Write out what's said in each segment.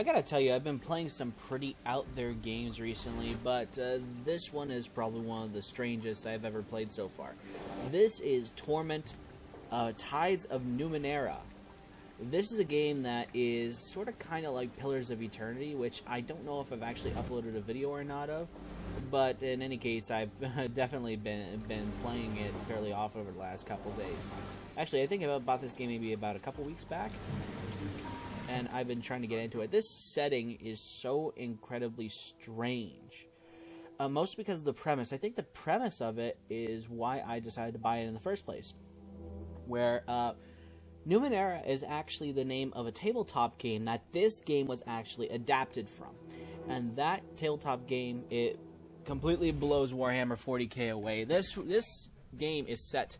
I gotta tell you, I've been playing some pretty out there games recently, but this one is probably one of the strangest I've ever played so far. This is Torment, Tides of Numenera. This is a game that is sort of kind of like Pillars of Eternity, which I don't know if I've actually uploaded a video or not of, but in any case, I've definitely been playing it fairly often over the last couple days. Actually, I think I bought this game maybe about a couple weeks back, and I've been trying to get into it. This setting is so incredibly strange, mostly because of the premise. I think the premise of it is why I decided to buy it in the first place, where Numenera is actually the name of a tabletop game that this game was actually adapted from. And that tabletop game, it completely blows Warhammer 40k away. This game is set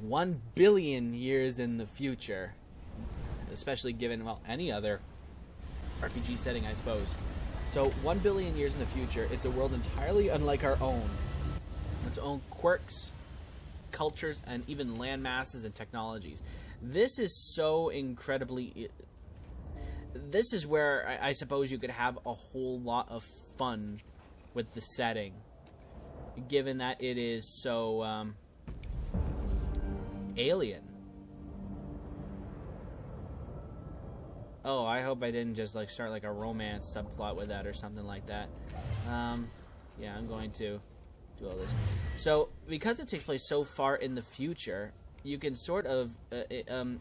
1 billion years in the future, especially given, well, any other RPG setting, I suppose. So 1 billion years in the future, it's a world entirely unlike our own. Its own quirks, cultures, and even land masses and technologies. This is so incredibly... This is where I suppose you could have a whole lot of fun with the setting, given that it is so alien. Oh, I hope I didn't just like start like a romance subplot with that or something like that. Yeah, I'm going to do all this. So, because it takes place so far in the future, you can sort of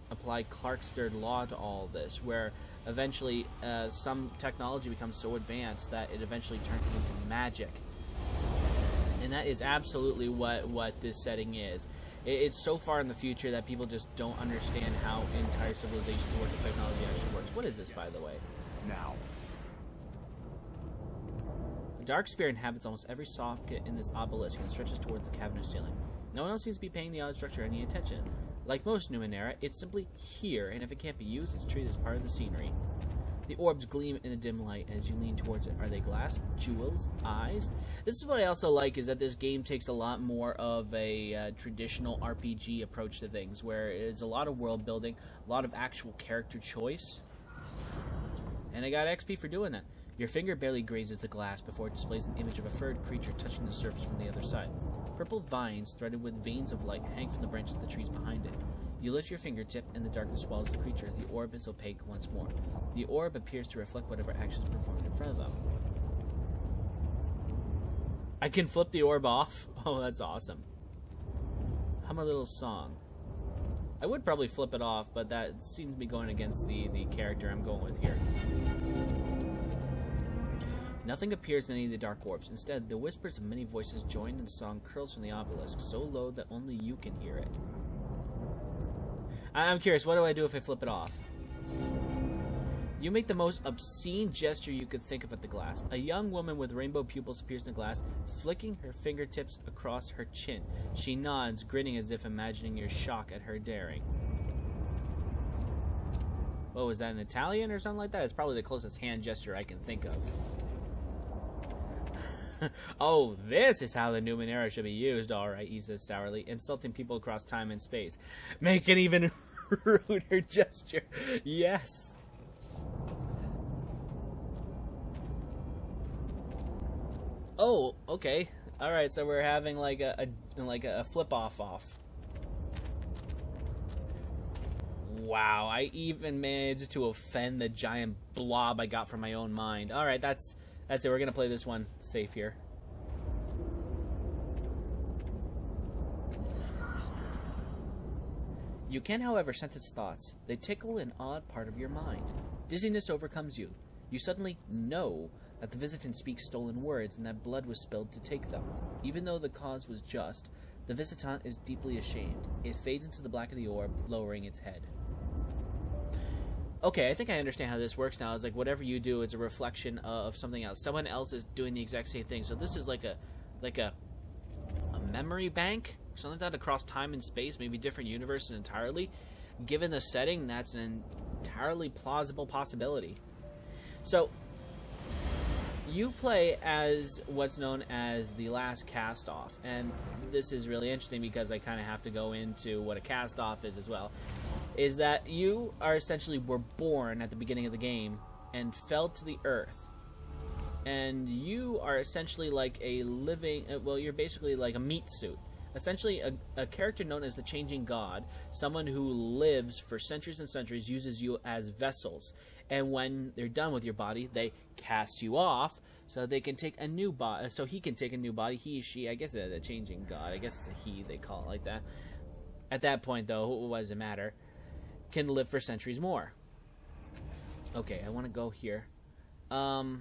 apply Clarke's third law to all this, where eventually some technology becomes so advanced that it eventually turns into magic. And that is absolutely what this setting is. It's so far in the future that people just don't understand how entire civilizations work and technology actually works. What is this, by the way? Now. The dark sphere inhabits almost every socket in this obelisk and stretches towards the cavernous ceiling. No one else seems to be paying the odd structure any attention. Like most Numenera, it's simply here, and if it can't be used, it's treated as part of the scenery. The orbs gleam in the dim light as you lean towards it. Are they glass, jewels, eyes? This is what I also like, is that this game takes a lot more of a traditional RPG approach to things, where it's a lot of world building, a lot of actual character choice. And I got XP for doing that. Your finger barely grazes the glass before it displays an image of a furred creature touching the surface from the other side. Purple vines, threaded with veins of light, hang from the branches of the trees behind it. You lift your fingertip, and the darkness swallows the creature. The orb is opaque once more. The orb appears to reflect whatever action is performed in front of them. I can flip the orb off? Oh, that's awesome. Hum a little song. I would probably flip it off, but that seems to be going against the character I'm going with here. Nothing appears in any of the dark orbs. Instead, the whispers of many voices joined in song curls from the obelisk, so low that only you can hear it. I'm curious, what do I do if I flip it off? You make the most obscene gesture you could think of at the glass. A young woman with rainbow pupils appears in the glass, flicking her fingertips across her chin. She nods, grinning as if imagining your shock at her daring. What was that, in Italian or something like that? It's probably the closest hand gesture I can think of. Oh, this is how the Numenera should be used, alright, he says sourly, insulting people across time and space. Make an even ruder gesture. Yes. Oh, okay. Alright, so we're having like a flip-off. Wow, I even managed to offend the giant blob I got from my own mind. Alright, that's it. We're going to play this one safe here. You can, however, sense its thoughts. They tickle an odd part of your mind. Dizziness overcomes you. You suddenly know that the visitant speaks stolen words and that blood was spilled to take them. Even though the cause was just, the visitant is deeply ashamed. It fades into the black of the orb, lowering its head. Okay, I think I understand how this works now. It's like whatever you do, it's a reflection of something else. Someone else is doing the exact same thing. So this is like a memory bank, something like that, across time and space, maybe different universes entirely. Given the setting, that's an entirely plausible possibility. So you play as what's known as the last cast-off, and this is really interesting because I kind of have to go into what a cast-off is as well. is that you are essentially were born at the beginning of the game and fell to the earth. And you are essentially like a living, well, you're basically like a meat suit. Essentially, a character known as the Changing God, someone who lives for centuries and centuries, uses you as vessels. And when they're done with your body, they cast you off so they can take a new body. So he can take a new body. He, she, I guess it's a Changing God. I guess it's a he. They call it like that. At that point, though, what does it matter? Can live for centuries more. Okay, I want to go here. Oh,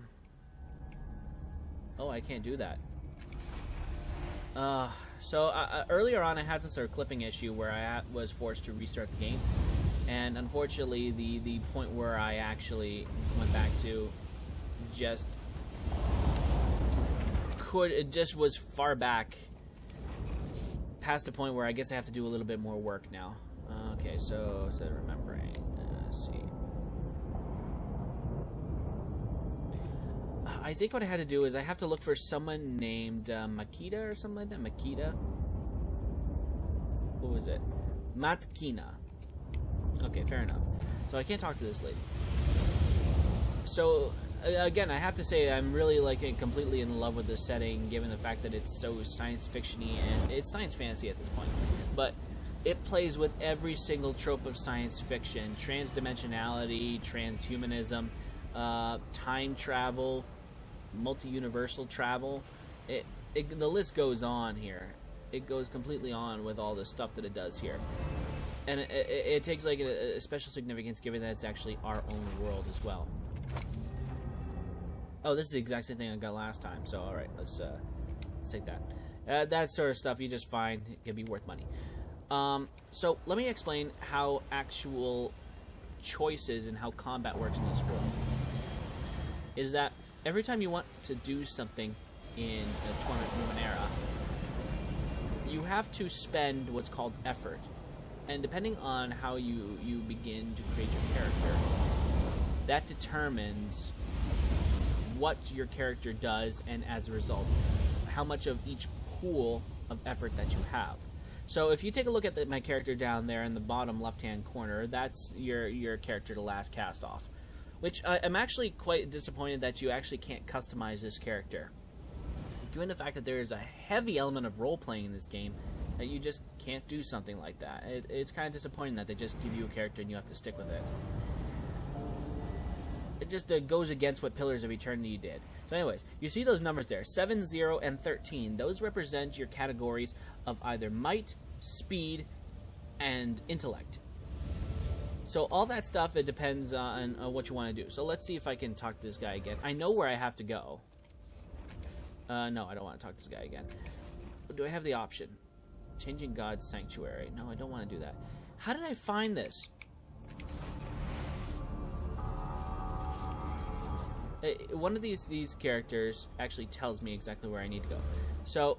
I can't do that. So earlier on, I had some sort of clipping issue where I was forced to restart the game, and unfortunately, the point where I actually went back to just was far back, past the point where I guess I have to do a little bit more work now. Okay, so remembering. Let's see. I think what I had to do is I have to look for someone named Makita or something like that. Makita. What was it? Matkina. Okay, fair enough. So I can't talk to this lady. So again, I have to say I'm really completely in love with the setting, given the fact that it's so science fiction-y, and it's science fantasy at this point. But it plays with every single trope of science fiction: transdimensionality, transhumanism, time travel, multi-universal travel. The list goes on here. It goes completely on with all the stuff that it does here, and it takes a special significance given that it's actually our own world as well. Oh, this is the exact same thing I got last time. So all right, let's take that. That sort of stuff you just find it can be worth money. So let me explain how actual choices and how combat works in this world. Is that every time you want to do something in Torment Numenera, you have to spend what's called effort. And depending on how you begin to create your character, that determines what your character does, and as a result, how much of each pool of effort that you have. So if you take a look at my character down there in the bottom left-hand corner, that's your character to last cast off. Which I'm actually quite disappointed that you actually can't customize this character. Given the fact that there is a heavy element of role-playing in this game, that you just can't do something like that. It's kind of disappointing that they just give you a character and you have to stick with it. It just goes against what Pillars of Eternity did. So anyways, you see those numbers there, 7, 0, and 13. Those represent your categories of either might, speed, and intellect. So all that stuff, it depends on what you want to do. So let's see if I can talk to this guy again. I know where I have to go. No, I don't want to talk to this guy again. Do I have the option? Changing God's Sanctuary. No, I don't want to do that. How did I find this? One of these characters actually tells me exactly where I need to go. So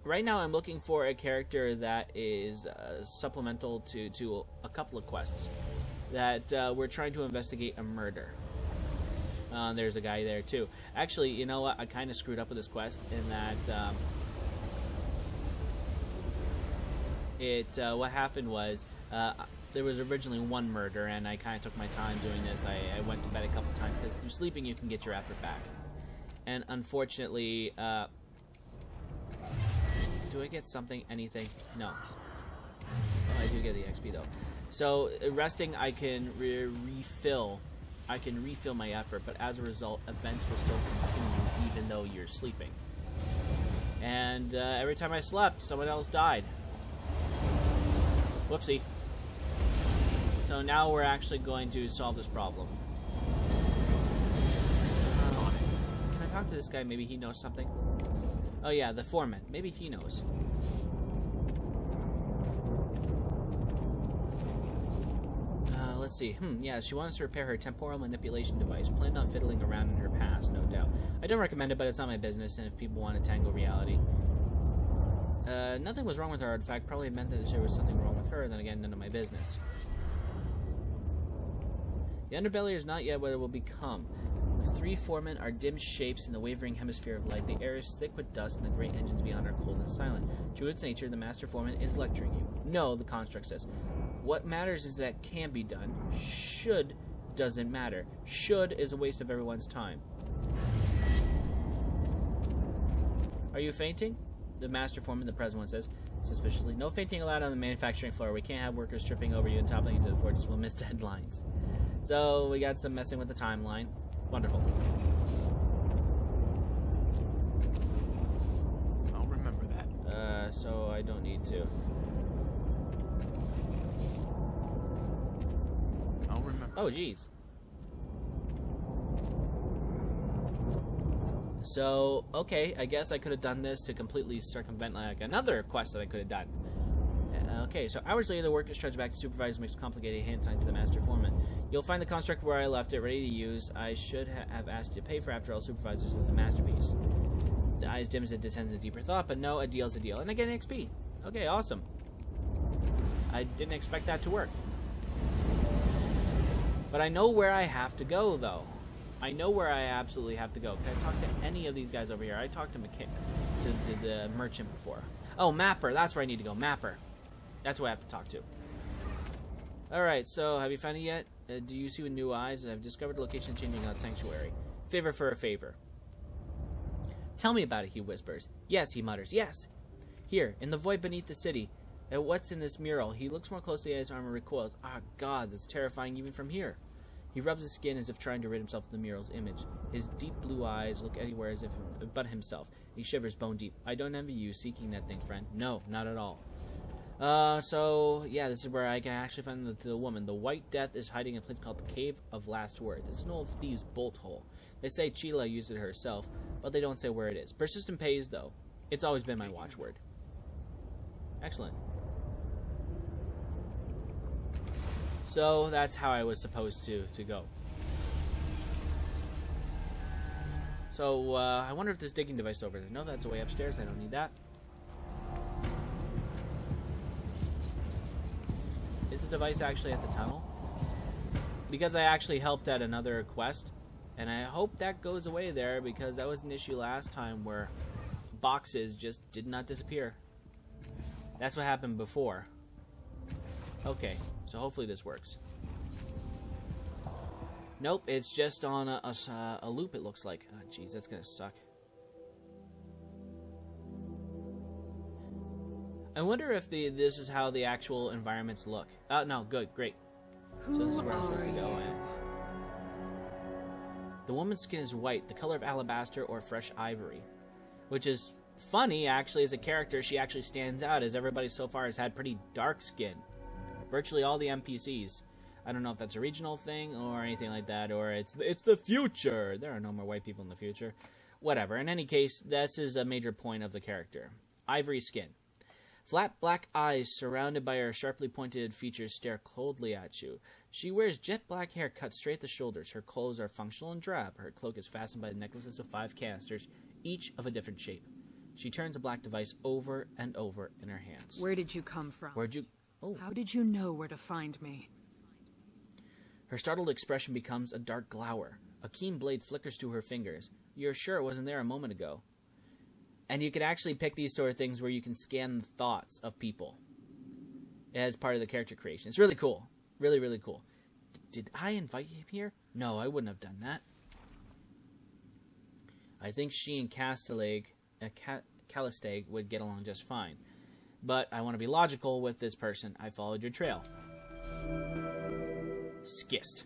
right now I'm looking for a character that is supplemental to a couple of quests that we're trying to investigate a murder. There's a guy there too. Actually, you know what? I kind of screwed up with this quest in that what happened was there was originally one murder, and I kind of took my time doing this. I went to bed a couple times because through sleeping you can get your effort back. And unfortunately, do I get something? Anything? No. Oh, I do get the XP though. So resting, I can refill. I can refill my effort, but as a result, events will still continue even though you're sleeping. And every time I slept, someone else died. Whoopsie. So now we're actually going to solve this problem. Can I talk to this guy? Maybe he knows something. Oh yeah, the foreman. Maybe he knows. Let's see. Yeah, she wants to repair her temporal manipulation device. Planned on fiddling around in her past, no doubt. I don't recommend it, but it's not my business, and if people want to tangle reality. Nothing was wrong with her artifact. Probably meant that there was something wrong with her, and then again, none of my business. The underbelly is not yet what it will become. The three foremen are dim shapes in the wavering hemisphere of light. The air is thick with dust, and the great engines beyond are cold and silent. True to its nature, the master foreman is lecturing you. No, the construct says. What matters is that can be done. Should doesn't matter. Should is a waste of everyone's time. Are you fainting? The master foreman, the present one, says suspiciously. No fainting allowed on the manufacturing floor. We can't have workers tripping over you and toppling into the forges. We'll miss deadlines. So we got some messing with the timeline. Wonderful. I'll remember that. So I don't need to. I'll remember. Oh, geez. So, okay, I guess I could have done this to completely circumvent like another quest that I could have done. Okay, so hours later, the workers trudge back to supervise makes complicated hand sign to the master foreman. You'll find the construct where I left it, ready to use. I should have asked you to pay for. After all, supervisors is a masterpiece. The eyes dim as it descends into deeper thought, but no, a deal's a deal. And I get an XP. Okay, awesome. I didn't expect that to work. But I know where I have to go, though. I know where I absolutely have to go. Can I talk to any of these guys over here? I talked to the merchant before. Oh, Mapper. That's where I need to go. Mapper. That's who I have to talk to. Alright, so have you found it yet? Do you see with new eyes? I've discovered the location changing on Sanctuary. Favor for a favor. Tell me about it, he whispers. Yes, he mutters. Yes. Here, in the void beneath the city. What's in this mural? He looks more closely at his armor recoils. Ah, God, that's terrifying even from here. He rubs his skin as if trying to rid himself of the mural's image. His deep blue eyes look anywhere as if but himself. He shivers bone deep. I don't envy you seeking that thing, friend. No, not at all. So, yeah, this is where I can actually find the woman. The White Death is hiding in a place called the Cave of Last Word. It's an old thieves' bolt hole. They say Sheila used it herself, but they don't say where it is. Persistent pays, though. It's always been my watchword. Excellent. So that's how I was supposed to go. So I wonder if this digging device over there. No, that's way upstairs. I don't need that. Is the device actually at the tunnel? Because I actually helped at another quest, and I hope that goes away there because that was an issue last time where boxes just did not disappear. That's what happened before. Okay, so hopefully this works. Nope, it's just on a loop, it looks like. Oh, jeez, that's gonna suck. I wonder if this is how the actual environments look. No, good, great. So this is where I'm supposed to go. The woman's skin is white, the color of alabaster or fresh ivory. Which is funny, actually, as a character. She actually stands out, as everybody so far has had pretty dark skin. Virtually all the NPCs. I don't know if that's a regional thing or anything like that, or it's the future. There are no more white people in the future. Whatever. In any case, this is a major point of the character. Ivory skin. Flat black eyes surrounded by her sharply pointed features stare coldly at you. She wears jet black hair cut straight at the shoulders. Her clothes are functional and drab. Her cloak is fastened by the necklaces of 5 canisters, each of a different shape. She turns a black device over and over in her hands. Where did you come from? Where'd you... Oh. How did you know where to find me? Her startled expression becomes a dark glower. A keen blade flickers to her fingers. You're sure it wasn't there a moment ago. And you can actually pick these sort of things where you can scan the thoughts of people as part of the character creation. It's really cool. Really, really cool. Did I invite him here? No, I wouldn't have done that. I think she and Callistag would get along just fine. But I want to be logical with this person. I followed your trail. Skist.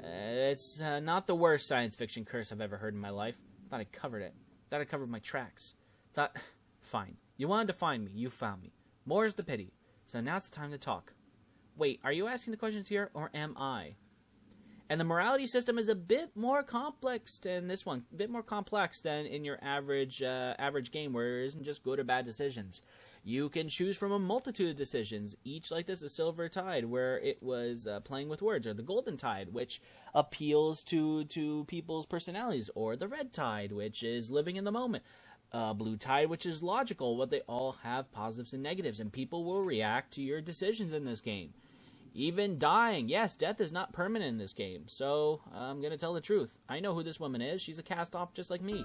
It's not the worst science fiction curse I've ever heard in my life. Thought I covered it. Thought I covered my tracks. Thought, fine. You wanted to find me. You found me. More's the pity. So now it's time to talk. Wait, are you asking the questions here, or am I? And the morality system is a bit more complex than this one. A bit more complex than in your average game, where there isn't just good or bad decisions. You can choose from a multitude of decisions, each like this, a silver tide, where it was playing with words, or the golden tide, which appeals to people's personalities, or the red tide, which is living in the moment. Blue tide, which is logical, but they all have positives and negatives, and people will react to your decisions in this game. Even dying. Yes, death is not permanent in this game. So, I'm going to tell the truth. I know who this woman is. She's a cast-off just like me.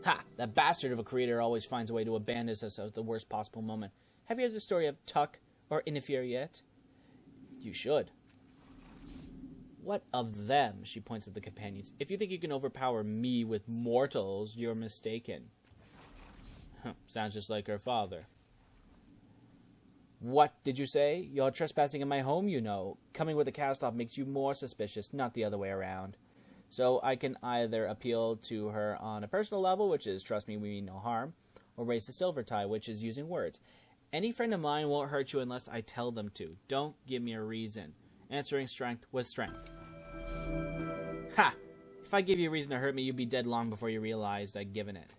Ha! That bastard of a creator always finds a way to abandon us at the worst possible moment. Have you heard the story of Tuck or Inifir yet? You should. What of them? She points at the companions. If you think you can overpower me with mortals, you're mistaken. Sounds just like her father. What did you say? You're trespassing in my home, you know. Coming with a cast-off makes you more suspicious, not the other way around. So I can either appeal to her on a personal level, which is trust me, we mean no harm, or raise the silver tie, which is using words. Any friend of mine won't hurt you unless I tell them to. Don't give me a reason. Answering strength with strength. Ha! If I gave you a reason to hurt me, you'd be dead long before you realized I'd given it.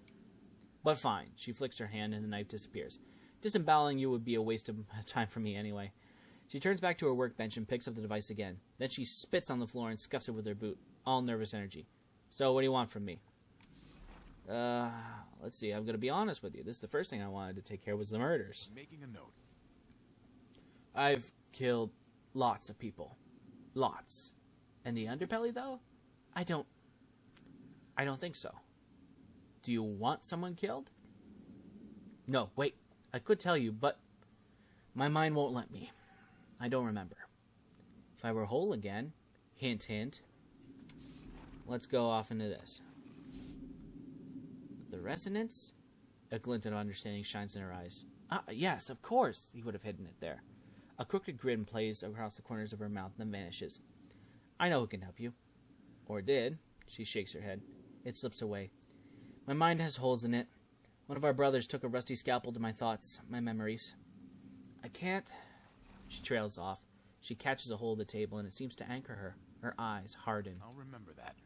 But fine. She flicks her hand and the knife disappears. Disemboweling you would be a waste of time for me anyway. She turns back to her workbench and picks up the device again. Then she spits on the floor and scuffs it with her boot. All nervous energy. So, what do you want from me? Let's see. I'm going to be honest with you. This is the first thing I wanted to take care of was the murders. Making a note. I've killed lots of people. Lots. And the underbelly, though? I don't think so. Do you want someone killed? No, wait. I could tell you, but my mind won't let me. I don't remember. If I were whole again, hint, hint. Let's go off into this. The resonance? A glint of understanding shines in her eyes. Ah, yes, of course. He would have hidden it there. A crooked grin plays across the corners of her mouth and then vanishes. I know who can help you. Or did. She shakes her head. It slips away. My mind has holes in it. One of our brothers took a rusty scalpel to my thoughts, my memories. I can't... She trails off. She catches a hold of the table and it seems to anchor her. Her eyes harden. I'll remember that.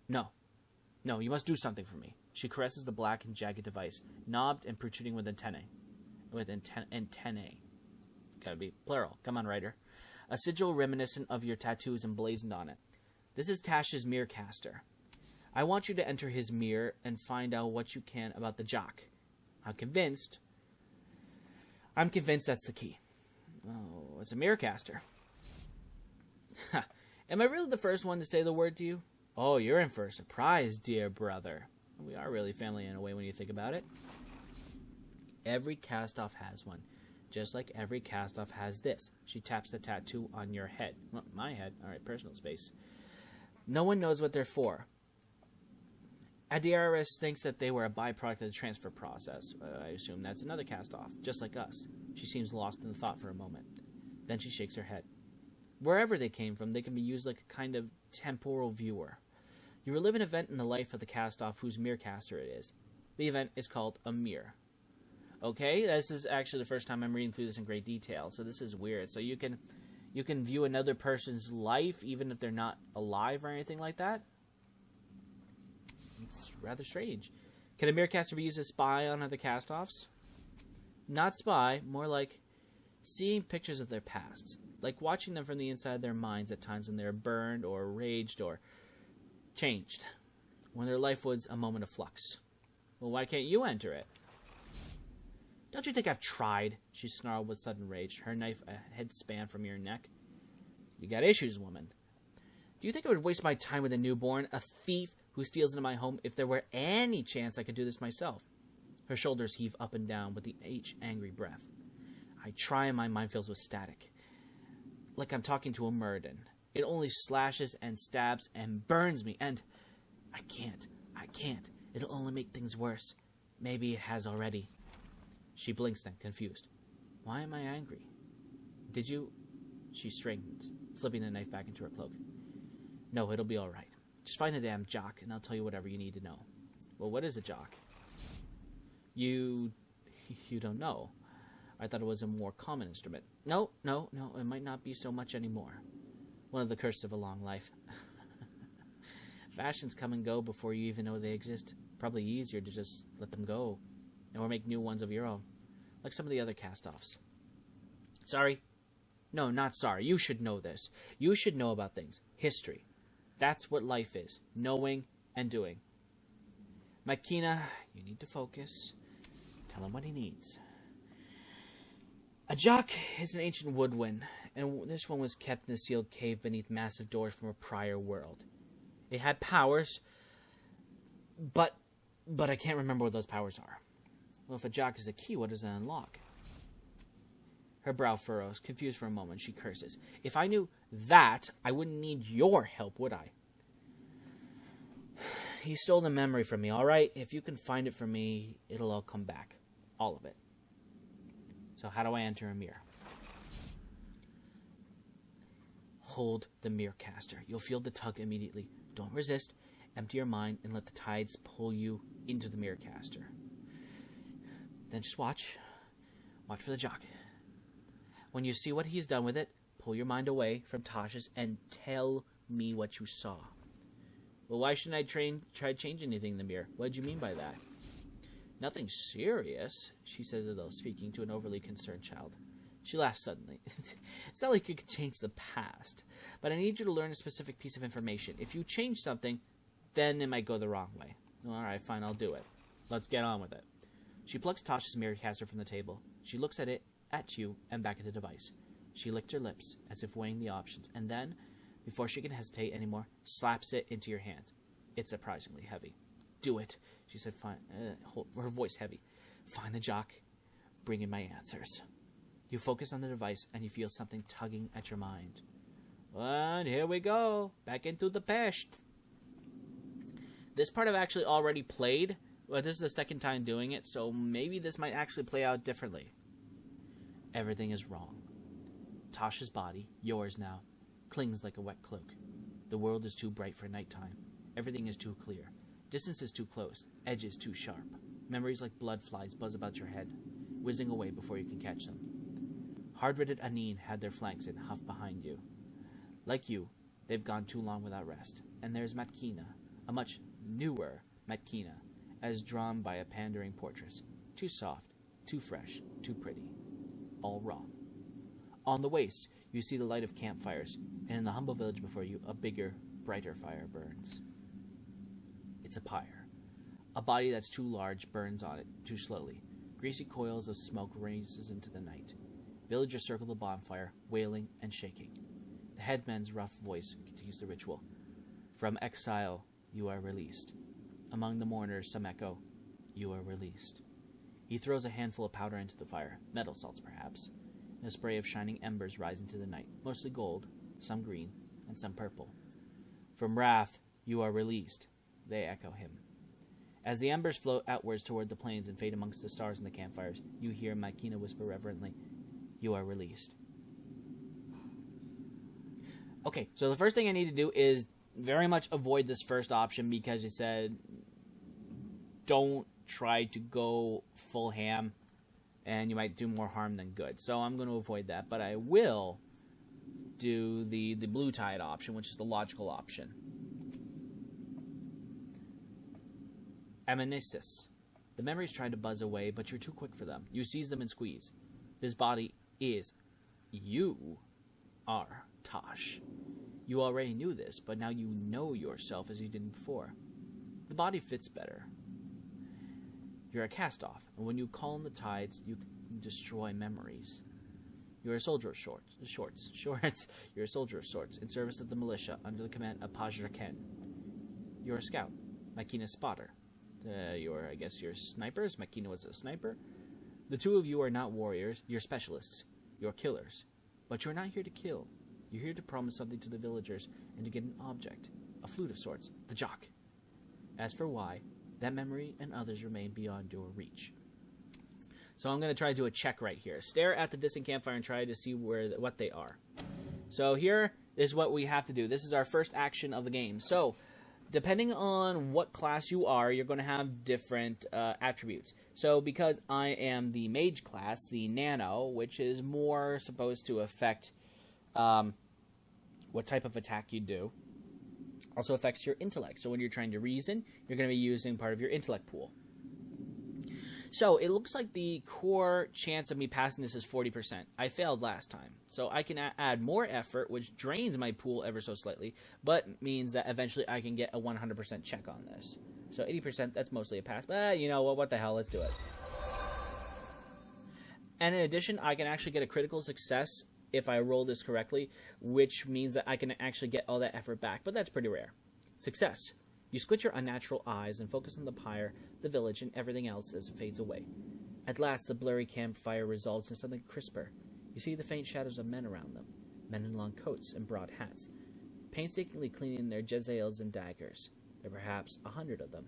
No, you must do something for me. She caresses the black and jagged device, knobbed and protruding with antennae. Antennae. Gotta be plural. Come on, writer. A sigil reminiscent of your tattoos emblazoned on it. This is Tash's mirror caster. I want you to enter his mirror and find out what you can about the jock. I'm convinced that's the key. Oh, it's a mirror caster. Am I really the first one to say the word to you? Oh, you're in for a surprise, dear brother. We are really family in a way when you think about it. Every cast-off has one. Just like every cast-off has this. She taps the tattoo on your head. Well, my head. Alright, personal space. No one knows what they're for. Adiaris thinks that they were a byproduct of the transfer process. I assume that's another cast-off, just like us. She seems lost in thought for a moment. Then she shakes her head. Wherever they came from, they can be used like a kind of temporal viewer. You relive an event in the life of the cast-off whose mirror caster it is. The event is called a mirror. Okay, this is actually the first time I'm reading through this in great detail, so this is weird. So you can view another person's life even if they're not alive or anything like that? It's rather strange. Can a mirror caster be used as spy on other cast-offs? Not spy, more like seeing pictures of their pasts. Like watching them from the inside of their minds at times when they're burned or raged or changed. When their life was a moment of flux. Well, why can't you enter it? Don't you think I've tried? She snarled with sudden rage, her knife a head span from your neck. You got issues, woman. Do you think I would waste my time with a newborn, a thief who steals into my home, if there were any chance I could do this myself? Her shoulders heave up and down with each angry breath. I try and my mind fills with static. Like I'm talking to a Murden. It only slashes and stabs and burns me, and I can't. It'll only make things worse. Maybe it has already. She blinks then, confused. Why am I angry? Did you... She straightens, flipping the knife back into her cloak. No, it'll be all right. Just find the damn jock, and I'll tell you whatever you need to know. Well, what is a jock? You don't know. I thought it was a more common instrument. No, it might not be so much anymore. One of the curses of a long life. Fashions come and go before you even know they exist. Probably easier to just let them go, or make new ones of your own, like some of the other cast-offs. Sorry? No, not sorry. You should know this. You should know about things. History. That's what life is. Knowing and doing. Makina, you need to focus. Tell him what he needs. A jock is an ancient woodwind, and this one was kept in a sealed cave beneath massive doors from a prior world. It had powers, but I can't remember what those powers are. Well, if a jock is a key, what does it unlock? Her brow furrows. Confused for a moment, she curses. If I knew that, I wouldn't need your help, would I? He stole the memory from me, alright? If you can find it for me, it'll all come back. All of it. So how do I enter a mirror? Hold the mirror caster. You'll feel the tug immediately. Don't resist. Empty your mind and let the tides pull you into the mirror caster. Then just watch. Watch for the jock. When you see what he's done with it, pull your mind away from Tasha's and tell me what you saw. Well, why shouldn't I try to change anything in the mirror? What did you mean by that? Nothing serious, she says as though speaking to an overly concerned child. She laughs suddenly. It's not like you could change the past, but I need you to learn a specific piece of information. If you change something, then it might go the wrong way. Alright, fine, I'll do it. Let's get on with it. She plucks Tasha's mirror caster from the table. She looks at it, at you, and back at the device. She licked her lips, as if weighing the options, and then, before she can hesitate anymore, slaps it into your hands. It's surprisingly heavy. Do it, she said, her voice heavy. Find the jock. Bring in my answers. You focus on the device, and you feel something tugging at your mind. And here we go. Back into the past. This part I've actually already played, but this is the second time doing it, so maybe this might actually play out differently. Everything is wrong. Tasha's body, yours now, clings like a wet cloak. The world is too bright for nighttime. Everything is too clear. Distance is too close. Edges too sharp. Memories like blood flies buzz about your head, whizzing away before you can catch them. Hard-witted Anine had their flanks and huff behind you. Like you, they've gone too long without rest. And there's Matkina, a much newer Matkina, as drawn by a pandering portress. Too soft, too fresh, too pretty. All wrong. On the waste, you see the light of campfires, and in the humble village before you, a bigger, brighter fire burns. It's a pyre. A body that's too large burns on it, too slowly. Greasy coils of smoke raises into the night. Villagers circle the bonfire, wailing and shaking. The headman's rough voice continues the ritual. From exile, you are released. Among the mourners, some echo, you are released. He throws a handful of powder into the fire, metal salts perhaps, and a spray of shining embers rise into the night, mostly gold, some green, and some purple. From wrath, you are released, they echo him. As the embers float outwards toward the plains and fade amongst the stars in the campfires, you hear Makina whisper reverently, you are released. Okay, so the first thing I need to do is very much avoid this first option because it said don't try to go full ham and you might do more harm than good. So I'm going to avoid that, but I will do the blue tide option, which is the logical option. Amnesis. The memories try to buzz away, but you're too quick for them. You seize them and squeeze. This body is you are Tosh. You already knew this, but now you know yourself as you didn't before. The body fits better. You're a cast-off, and when you call on the tides, you can destroy memories. You're a soldier of shorts. You're a soldier of sorts, in service of the militia, under the command of Pajra Ken. You're a scout, Makina's spotter. You're snipers. Makina was a sniper. The two of you are not warriors. You're specialists. You're killers. But you're not here to kill. You're here to promise something to the villagers and to get an object. A flute of sorts. The jock. As for why, that memory and others remain beyond your reach. So I'm going to try to do a check right here. Stare at the distant campfire and try to see what they are. So here is what we have to do. This is our first action of the game. So depending on what class you are, you're going to have different attributes. So because I am the mage class, the nano, which is more supposed to affect what type of attack you do, also affects your intellect. So when you're trying to reason, you're going to be using part of your intellect pool. So it looks like the core chance of me passing this is 40%. I failed last time. So I can add more effort, which drains my pool ever so slightly, but means that eventually I can get a 100% check on this. So 80%, that's mostly a pass. But you know what the hell, let's do it. And in addition, I can actually get a critical success if I roll this correctly, which means that I can actually get all that effort back, but that's pretty rare. Success. You squint your unnatural eyes and focus on the pyre, the village, and everything else as it fades away. At last, the blurry campfire results in something crisper. You see the faint shadows of men around them, men in long coats and broad hats, painstakingly cleaning their jezzails and daggers. There are perhaps 100 of them.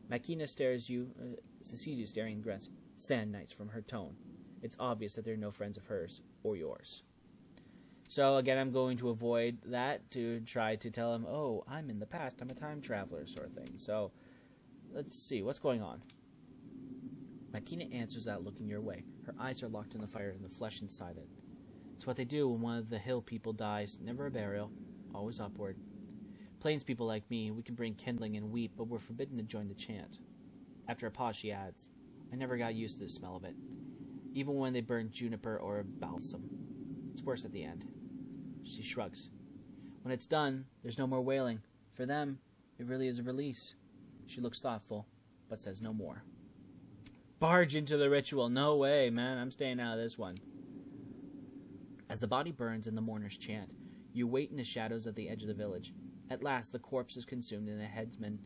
Makina sees you staring and grunts. Sand Knights from her tone. It's obvious that they're no friends of hers or yours. So again, I'm going to avoid that to try to tell him, oh, I'm in the past, I'm a time traveler, sort of thing. So, let's see, what's going on? Makina answers out, looking your way. Her eyes are locked in the fire and the flesh inside it. It's what they do when one of the hill people dies. Never a burial, always upward. Plains people like me, we can bring kindling and weep, but we're forbidden to join the chant. After a pause, she adds, I never got used to the smell of it. Even when they burn juniper or balsam. It's worse at the end. She shrugs. When it's done, there's no more wailing. For them, it really is a release. She looks thoughtful, but says no more. Barge into the ritual. No way, man. I'm staying out of this one. As the body burns and the mourners chant, you wait in the shadows at the edge of the village. At last, the corpse is consumed and the headsman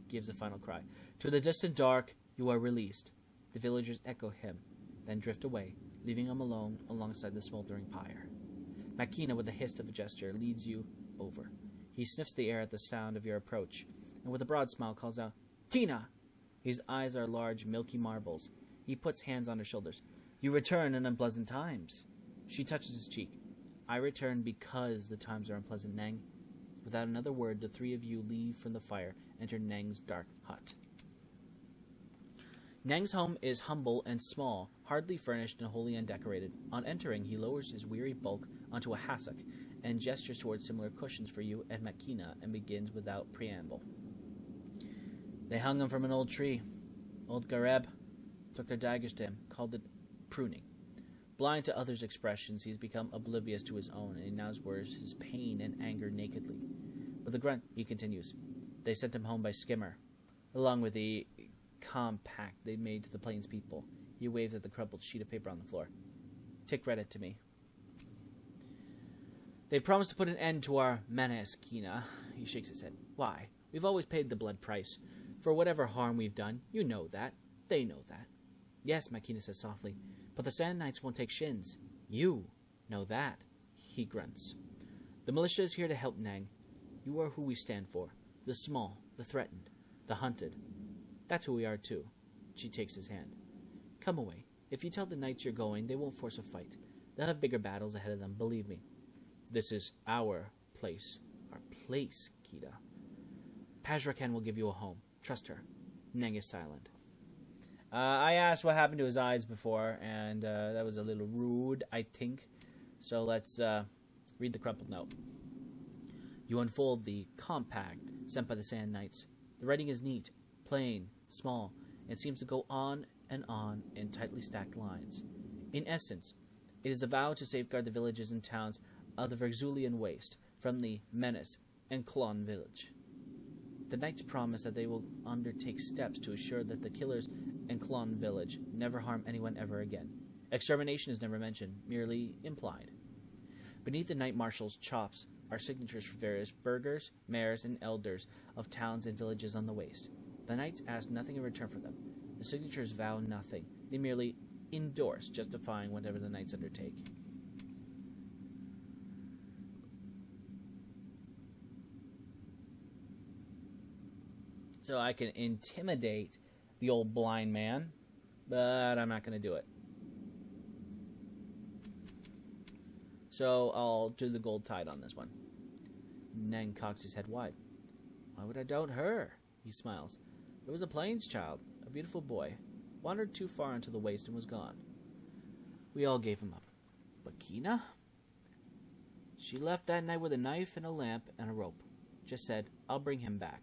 gives a final cry. To the distant dark, you are released. The villagers echo him, then drift away, leaving him alone alongside the smoldering pyre. Makina, with a hiss of a gesture, leads you over. He sniffs the air at the sound of your approach, and with a broad smile calls out, Tina! His eyes are large, milky marbles. He puts hands on her shoulders. You return in unpleasant times. She touches his cheek. I return because the times are unpleasant, Neng. Without another word, the three of you leave from the fire, enter Neng's dark hut. Neng's home is humble and small, hardly furnished and wholly undecorated. On entering, he lowers his weary bulk onto a hassock and gestures towards similar cushions for you and Makina and begins without preamble. They hung him from an old tree. Old Gareb took their daggers to him, called it pruning. Blind to others' expressions, he's become oblivious to his own, and he now wears his pain and anger nakedly. With a grunt, he continues. They sent him home by skimmer, along with the compact they made to the plains people. He waves at the crumpled sheet of paper on the floor. Tick read it to me. They promised to put an end to our menace, Kina. He shakes his head. Why? We've always paid the blood price. For whatever harm we've done, you know that. They know that. Yes, Makina says softly, but the Sand Knights won't take shins. You know that. He grunts. The militia is here to help Neng. You are who we stand for. The small, the threatened, the hunted. That's who we are too. She takes his hand. Come away. If you tell the knights you're going, they won't force a fight. They'll have bigger battles ahead of them, believe me. This is our place. Our place, Kida. Pajraken will give you a home. Trust her. Neng is silent. I asked what happened to his eyes before, and that was a little rude, I think. So let's read the crumpled note. You unfold the compact sent by the Sand Knights. The writing is neat, plain, small, and seems to go on in tightly stacked lines. In essence, it is a vow to safeguard the villages and towns of the Verzulian Waste from the menace and Klon village. The knights promise that they will undertake steps to assure that the killers in Klon village never harm anyone ever again. Extermination is never mentioned, merely implied. Beneath the knight marshal's chops are signatures for various burghers, mayors, and elders of towns and villages on the waste. The knights ask nothing in return for them. The signatures vow nothing. They merely endorse, justifying whatever the knights undertake. So I can intimidate the old blind man, but I'm not going to do it. So I'll do the gold tide on this one. Neng cocks his head wide. Why would I doubt her? He smiles. There was a plains child, a beautiful boy, wandered too far into the waste and was gone. We all gave him up. But Kina? She left that night with a knife and a lamp and a rope. Just said, I'll bring him back.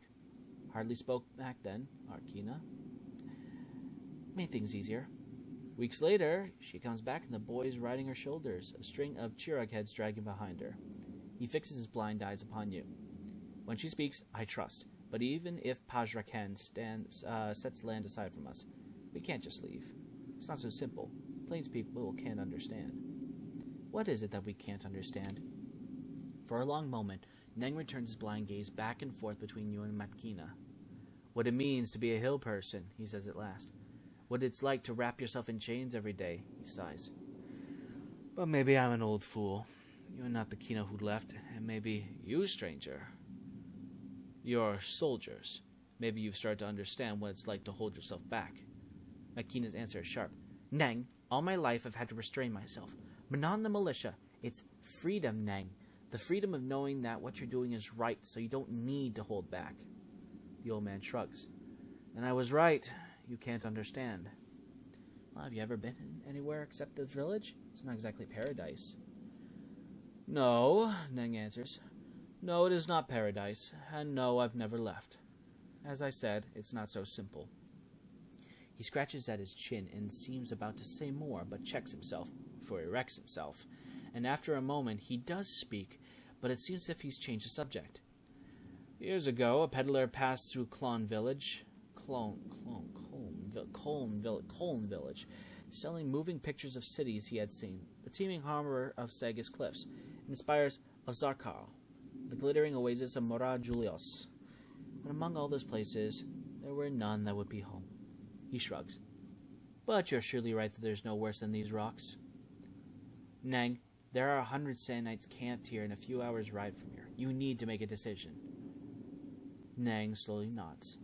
Hardly spoke back then, our Kina. Made things easier. Weeks later, she comes back and the boy's riding her shoulders, a string of Chirag heads dragging behind her. He fixes his blind eyes upon you. When she speaks, I trust. But even if Pajraken sets land aside from us, we can't just leave. It's not so simple. Plains people can't understand. What is it that we can't understand? For a long moment, Neng returns his blind gaze back and forth between you and Matkina. What it means to be a hill person, he says at last. What it's like to wrap yourself in chains every day, he sighs. But maybe I'm an old fool. You're not the Kino who left, and maybe you, stranger. You're soldiers. Maybe you've started to understand what it's like to hold yourself back. Makina's answer is sharp. Neng, all my life I've had to restrain myself. But not in the militia. It's freedom, Neng. The freedom of knowing that what you're doing is right, so you don't need to hold back. The old man shrugs. Then I was right. You can't understand. Well, have you ever been anywhere except this village? It's not exactly paradise. No, Neng answers. No, it is not paradise, and no, I've never left. As I said, it's not so simple. He scratches at his chin and seems about to say more, but checks himself, for he erects himself. And after a moment, he does speak, but it seems as if he's changed the subject. Years ago, a peddler passed through Colne Village, selling moving pictures of cities he had seen, the teeming harbor of Sagas Cliffs, and the spires of Zarkar, the glittering oasis of Mora Julios. But among all those places, there were none that would be home. He shrugs. But you're surely right that there's no worse than these rocks. Neng, there are 100 Sand Knights camped here in a few hours' ride from here. You need to make a decision. Neng slowly nods.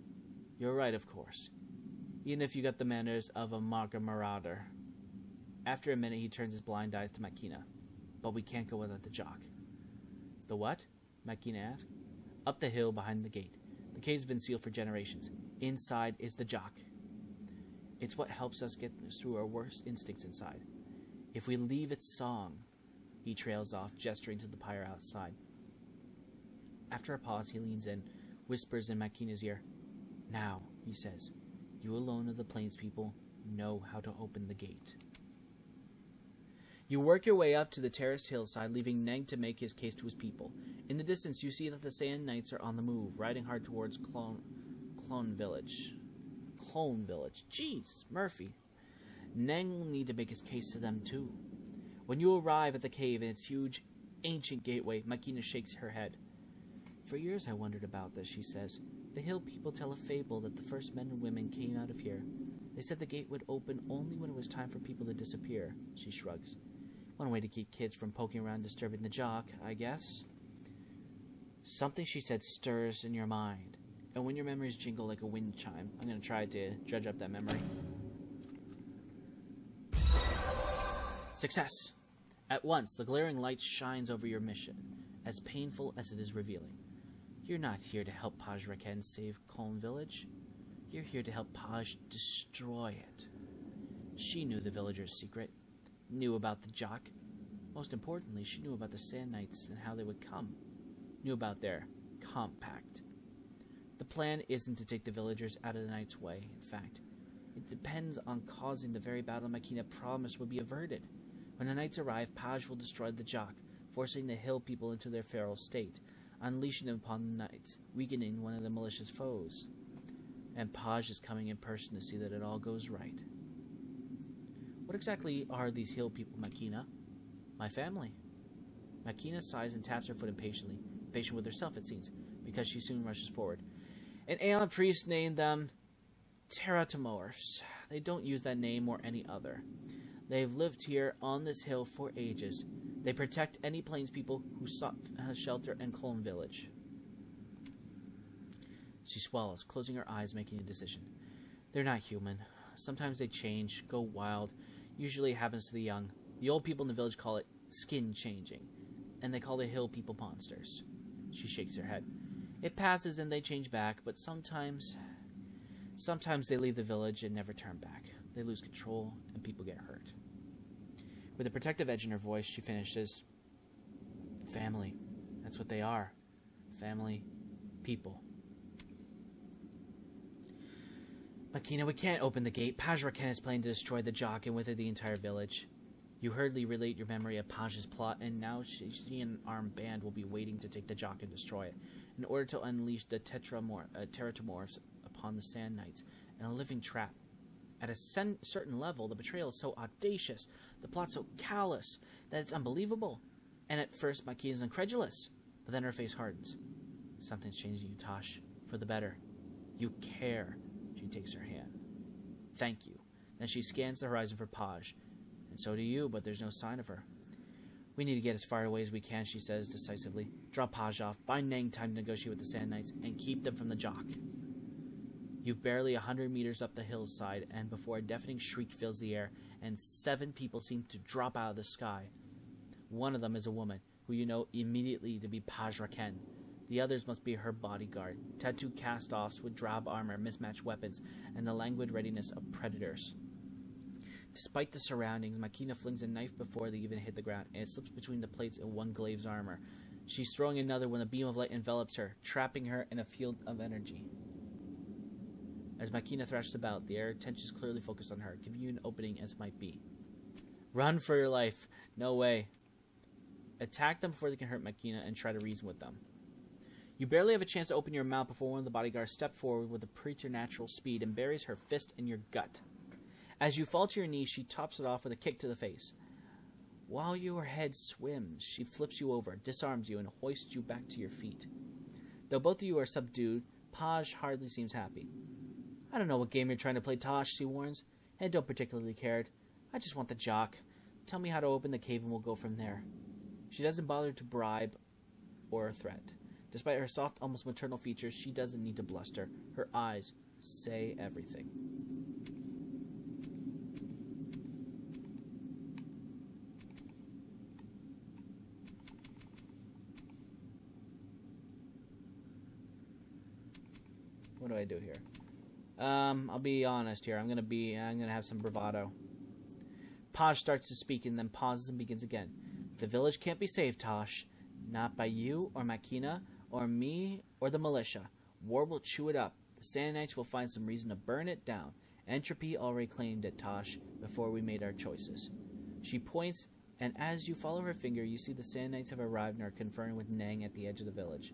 You're right, of course. Even if you got the manners of a marauder. After a minute, he turns his blind eyes to Makina. But we can't go without the jock. The what? Makina asked. Up the hill behind the gate. The cave's been sealed for generations. Inside is the jock. It's what helps us get through our worst instincts inside. If we leave its song, he trails off, gesturing to the pyre outside. After a pause, he leans in, whispers in Makina's ear. Now, he says, you alone of the plains people know how to open the gate. You work your way up to the terraced hillside, leaving Neng to make his case to his people. In the distance, you see that the Sand Knights are on the move, riding hard towards Colne Village. Colne Village. Jeez, Murphy. Neng will need to make his case to them, too. When you arrive at the cave and its huge, ancient gateway, Makina shakes her head. For years I wondered about this, she says. The hill people tell a fable that the first men and women came out of here. They said the gate would open only when it was time for people to disappear. She shrugs. One way to keep kids from poking around disturbing the jock, I guess. Something she said stirs in your mind. And when your memories jingle like a wind chime, I'm going to try to dredge up that memory. Success! At once, the glaring light shines over your mission, as painful as it is revealing. You're not here to help Paj Raken save Colne Village. You're here to help Paj destroy it. She knew the villager's secret, knew about the jock. Most importantly, she knew about the Sand Knights and how they would come. Knew about their compact. The plan isn't to take the villagers out of the Knight's way. In fact, it depends on causing the very battle Makina promised would be averted. When the Knights arrive, Paj will destroy the jock, forcing the hill people into their feral state, unleashing them upon the Knights, weakening one of the malicious foes. And Paj is coming in person to see that it all goes right. What exactly are these hill people, Makina? My family. Makina sighs and taps her foot impatiently, impatient with herself, it seems, because she soon rushes forward. An Aeon priest named them Teratomorphs. They don't use that name or any other. They've lived here on this hill for ages. They protect any plains people who sought shelter in Colne Village. She swallows, closing her eyes, making a decision. They're not human. Sometimes they change, go wild. Usually it happens to the young. The old people in the village call it skin changing, and they call the hill people monsters. She shakes her head. It passes and they change back, but sometimes they leave the village and never turn back. They lose control, and people get hurt. With a protective edge in her voice, she finishes, family. That's what they are. Family. People. Makina, we can't open the gate. Paj Raken is planning to destroy the jock and with it the entire village. You hurriedly relate your memory of Paj's plot, and now she and an armed band will be waiting to take the jock and destroy it, in order to unleash the Teratomorphs upon the Sand Knights, in a living trap. At a certain level, the betrayal is so audacious, the plot so callous, that it's unbelievable. And at first, Makina is incredulous, but then her face hardens. Something's changing you, Tosh, for the better. You care. She takes her hand. Thank you. Then she scans the horizon for Paj. And so do you, but there's no sign of her. We need to get as far away as we can, she says decisively. Drop Paj off, buy Nang time to negotiate with the Sand Knights, and keep them from the Jock. You're barely 100 meters up the hillside, and before a deafening shriek fills the air, and 7 people seem to drop out of the sky. One of them is a woman, who you know immediately to be Paj Raken. The others must be her bodyguard, tattooed cast-offs with drab armor, mismatched weapons, and the languid readiness of predators. Despite the surroundings, Makina flings a knife before they even hit the ground, and it slips between the plates in one glaive's armor. She's throwing another when a beam of light envelops her, trapping her in a field of energy. As Makina thrashes about, the air attention is clearly focused on her, giving you an opening as might be. Run for your life. No way. Attack them before they can hurt Makina and try to reason with them. You barely have a chance to open your mouth before one of the bodyguards steps forward with a preternatural speed and buries her fist in your gut. As you fall to your knees, she tops it off with a kick to the face. While your head swims, she flips you over, disarms you, and hoists you back to your feet. Though both of you are subdued, Paj hardly seems happy. I don't know what game you're trying to play, Tosh, she warns, and I don't particularly care. I just want the Jock. Tell me how to open the cave and we'll go from there. She doesn't bother to bribe or threat. Despite her soft, almost maternal features, she doesn't need to bluster. Her eyes say everything. What do I do here? I'll be honest here. I'm gonna have some bravado. Paj starts to speak and then pauses and begins again. The village can't be saved, Tosh. Not by you or Makina or me or the militia. War will chew it up. The Sand Knights will find some reason to burn it down. Entropy already claimed it, Tosh, before we made our choices. She points, and as you follow her finger, you see the Sand Knights have arrived and are conferring with Nang at the edge of the village.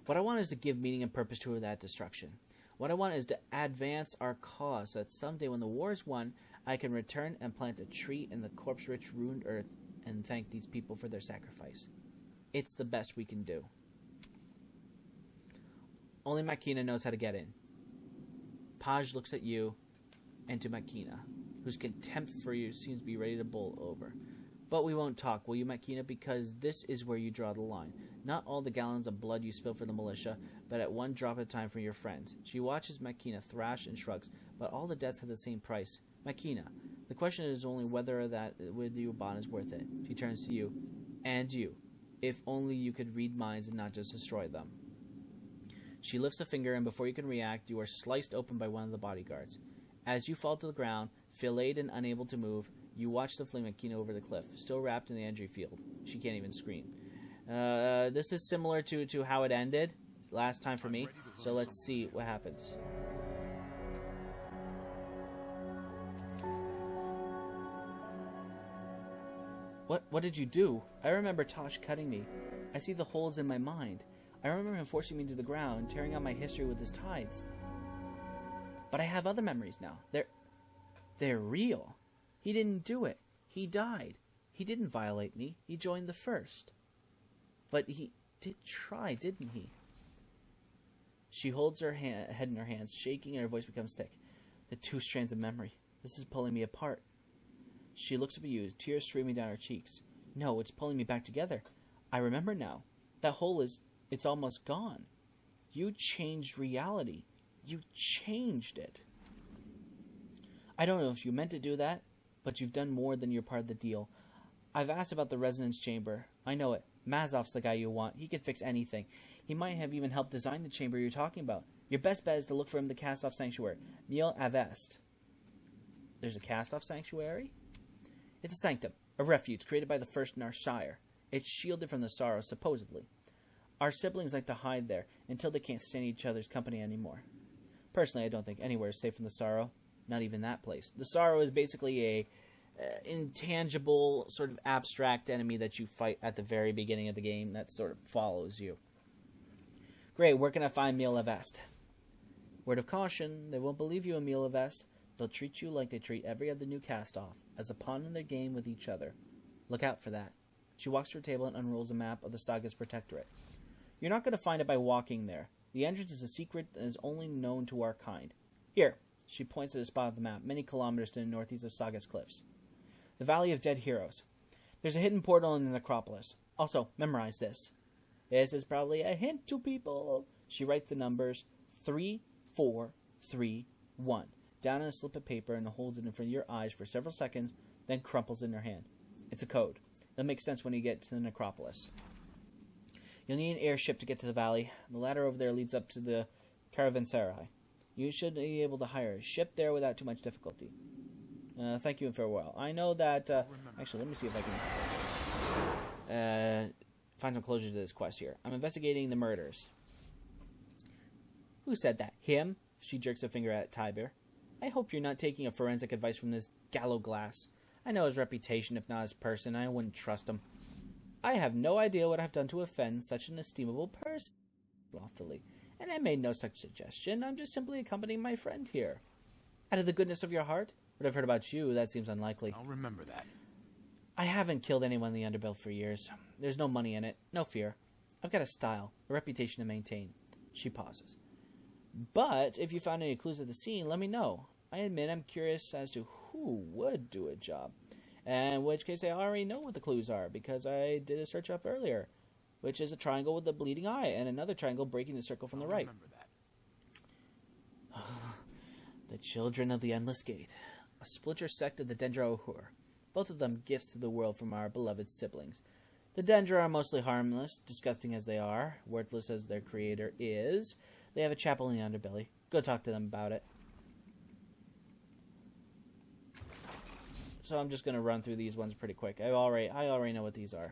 What I want is to give meaning and purpose to that destruction. What I want is to advance our cause, so that someday when the war is won, I can return and plant a tree in the corpse-rich, ruined earth and thank these people for their sacrifice. It's the best we can do. Only Makina knows how to get in. Paj looks at you and to Makina, whose contempt for you seems to be ready to boil over. But we won't talk, will you, Makina, because this is where you draw the line. Not all the gallons of blood you spill for the militia, but at one drop at a time for your friends. She watches Makina thrash and shrugs, but all the deaths have the same price. Makina, the question is only whether that with you bond is worth it. She turns to you. And you. If only you could read minds and not just destroy them. She lifts a finger, and before you can react, you are sliced open by one of the bodyguards. As you fall to the ground, filleted and unable to move, you watch the fling Makina over the cliff, still wrapped in the energy field. She can't even scream. This is similar to how it ended last time for me, so let's see what happens. What did you do? I remember Tosh cutting me. I see the holes in my mind. I remember him forcing me to the ground, tearing out my history with his tides. But I have other memories now. They're real. He didn't do it. He died. He didn't violate me. He joined the first. But he did try, didn't he? She holds her head in her hands, shaking, and her voice becomes thick. The 2 strands of memory. This is pulling me apart. She looks up at you, tears streaming down her cheeks. No, it's pulling me back together. I remember now. That hole it's almost gone. You changed reality. You changed it. I don't know if you meant to do that, but you've done more than your part of the deal. I've asked about the resonance chamber. I know it. Mazov's the guy you want. He can fix anything. He might have even helped design the chamber you're talking about. Your best bet is to look for him to cast off sanctuary. Neil Avest. There's a cast off sanctuary? It's a sanctum, a refuge created by the first in our shire. It's shielded from the sorrow, supposedly. Our siblings like to hide there until they can't stand each other's company anymore. Personally, I don't think anywhere is safe from the sorrow. Not even that place. The sorrow is basically a intangible, sort of abstract enemy that you fight at the very beginning of the game that sort of follows you. Great, where can I find Emil Avest? Word of caution, they won't believe you, Emil Avest. They'll treat you like they treat every other new cast-off, as a pawn in their game with each other. Look out for that. She walks to her table and unrolls a map of the Saga's protectorate. You're not going to find it by walking there. The entrance is a secret that is only known to our kind. Here, she points at a spot of the map, many kilometers to the northeast of Saga's cliffs. The Valley of Dead Heroes. There's a hidden portal in the necropolis. Also, memorize this. This is probably a hint to people. She writes the numbers 3431 down on a slip of paper and holds it in front of your eyes for several seconds, then crumples it in her hand. It's a code. It'll make sense when you get to the necropolis. You'll need an airship to get to the valley. The ladder over there leads up to the caravanserai. You should be able to hire a ship there without too much difficulty. Thank you and farewell. I know that... actually, let me see if I can... find some closure to this quest here. I'm investigating the murders. Who said that? Him? She jerks a finger at Tiber. I hope you're not taking a forensic advice from this gallow glass. I know his reputation, if not his person. I wouldn't trust him. I have no idea what I've done to offend such an estimable person, loftily. And I made no such suggestion. I'm just simply accompanying my friend here. Out of the goodness of your heart? What I've heard about you, that seems unlikely. I'll remember that. I haven't killed anyone in the Underbelly for years. There's no money in it. No fear. I've got a style, a reputation to maintain. She pauses. But if you found any clues at the scene, let me know. I admit I'm curious as to who would do a job. In which case I already know what the clues are, because I did a search up earlier, which is a triangle with a bleeding eye, and another triangle breaking the circle from the right. Remember that. The Children of the Endless Gate. A splinter sect of the Dendra Uhur. Both of them gifts to the world from our beloved siblings. The Dendra are mostly harmless, disgusting as they are, worthless as their creator is. They have a chapel in the Underbelly. Go talk to them about it. So I'm just going to run through these ones pretty quick. I already know what these are.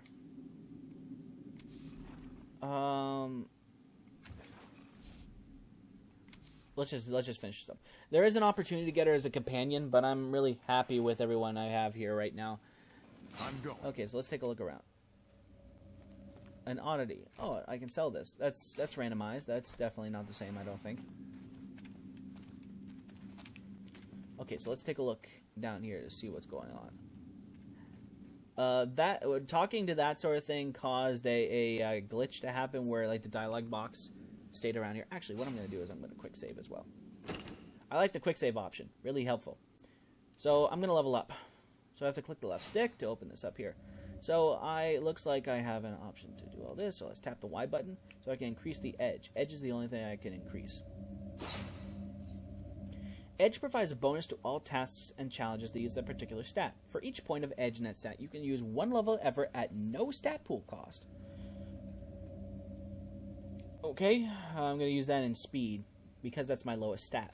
Let's just finish this up. There is an opportunity to get her as a companion, but I'm really happy with everyone I have here right now. I'm going. Okay, so let's take a look around. An oddity. Oh, I can sell this. That's randomized. That's definitely not the same, I don't think. Okay, so let's take a look down here to see what's going on. Talking to that sort of thing caused a glitch to happen where like the dialogue box stayed around here. Actually, what I'm going to do is I'm going to quick save as well. I like the quick save option. Really helpful. So I'm going to level up. So I have to click the left stick to open this up here. So looks like I have an option to do all this. So let's tap the Y button so I can increase the edge. Edge is the only thing I can increase. Edge provides a bonus to all tasks and challenges that use that particular stat. For each point of edge in that stat, you can use one level ever at no stat pool cost. Okay, I'm going to use that in speed, because that's my lowest stat.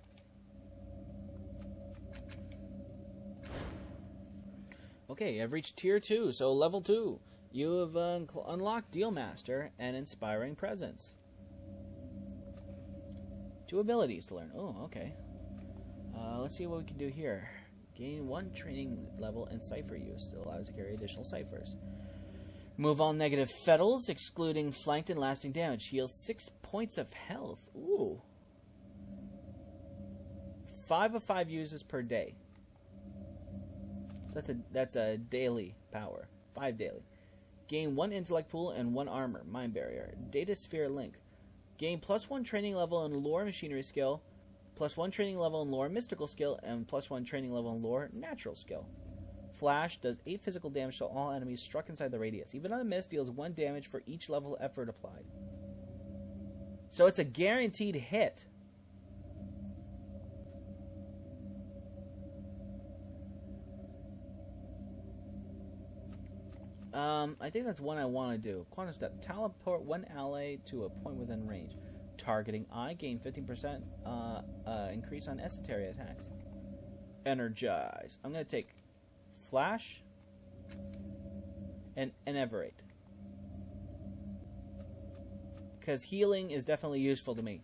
Okay, I've reached Tier 2, so Level 2. You have unlocked Deal Master and Inspiring Presence. 2 abilities to learn. Oh, okay. Let's see what we can do here. Gain 1 training level in cipher use. Still allows to carry additional ciphers. Remove all negative fettles, excluding flanked and lasting damage. Heal 6 points of health. Ooh. 5 of 5 uses per day. So that's a daily power. 5 daily. Gain 1 intellect pool and 1 armor. Mind barrier. Data sphere link. Gain +1 training level in lore machinery skill. +1 training level in lore mystical skill. And +1 training level in lore natural skill. Flash does 8 physical damage to all enemies struck inside the radius. Even on a miss, deals 1 damage for each level effort applied. So it's a guaranteed hit. I think that's one I want to do. Quantum Step. Teleport 1 ally to a point within range. Targeting eye. Gain 15% increase on esoteric attacks. Energize. I'm going to take Flash and Everate. Because healing is definitely useful to me.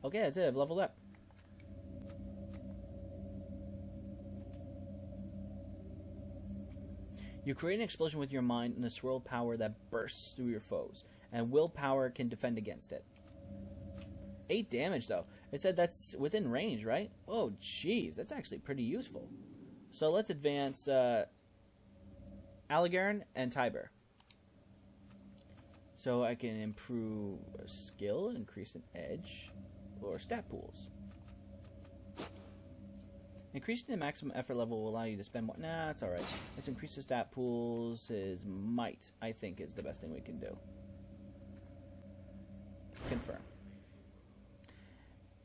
Okay, that's it. I've leveled up. You create an explosion with your mind and a swirl of power that bursts through your foes, and willpower can defend against it. 8 damage, though. It said that's within range, right? Oh, jeez. That's actually pretty useful. So let's advance Allegaron and Tiber. So I can improve skill, increase an edge, or stat pools. Increasing the maximum effort level will allow you to spend more. Nah, it's alright. Let's increase the stat pools. His might, I think, is the best thing we can do. Confirm.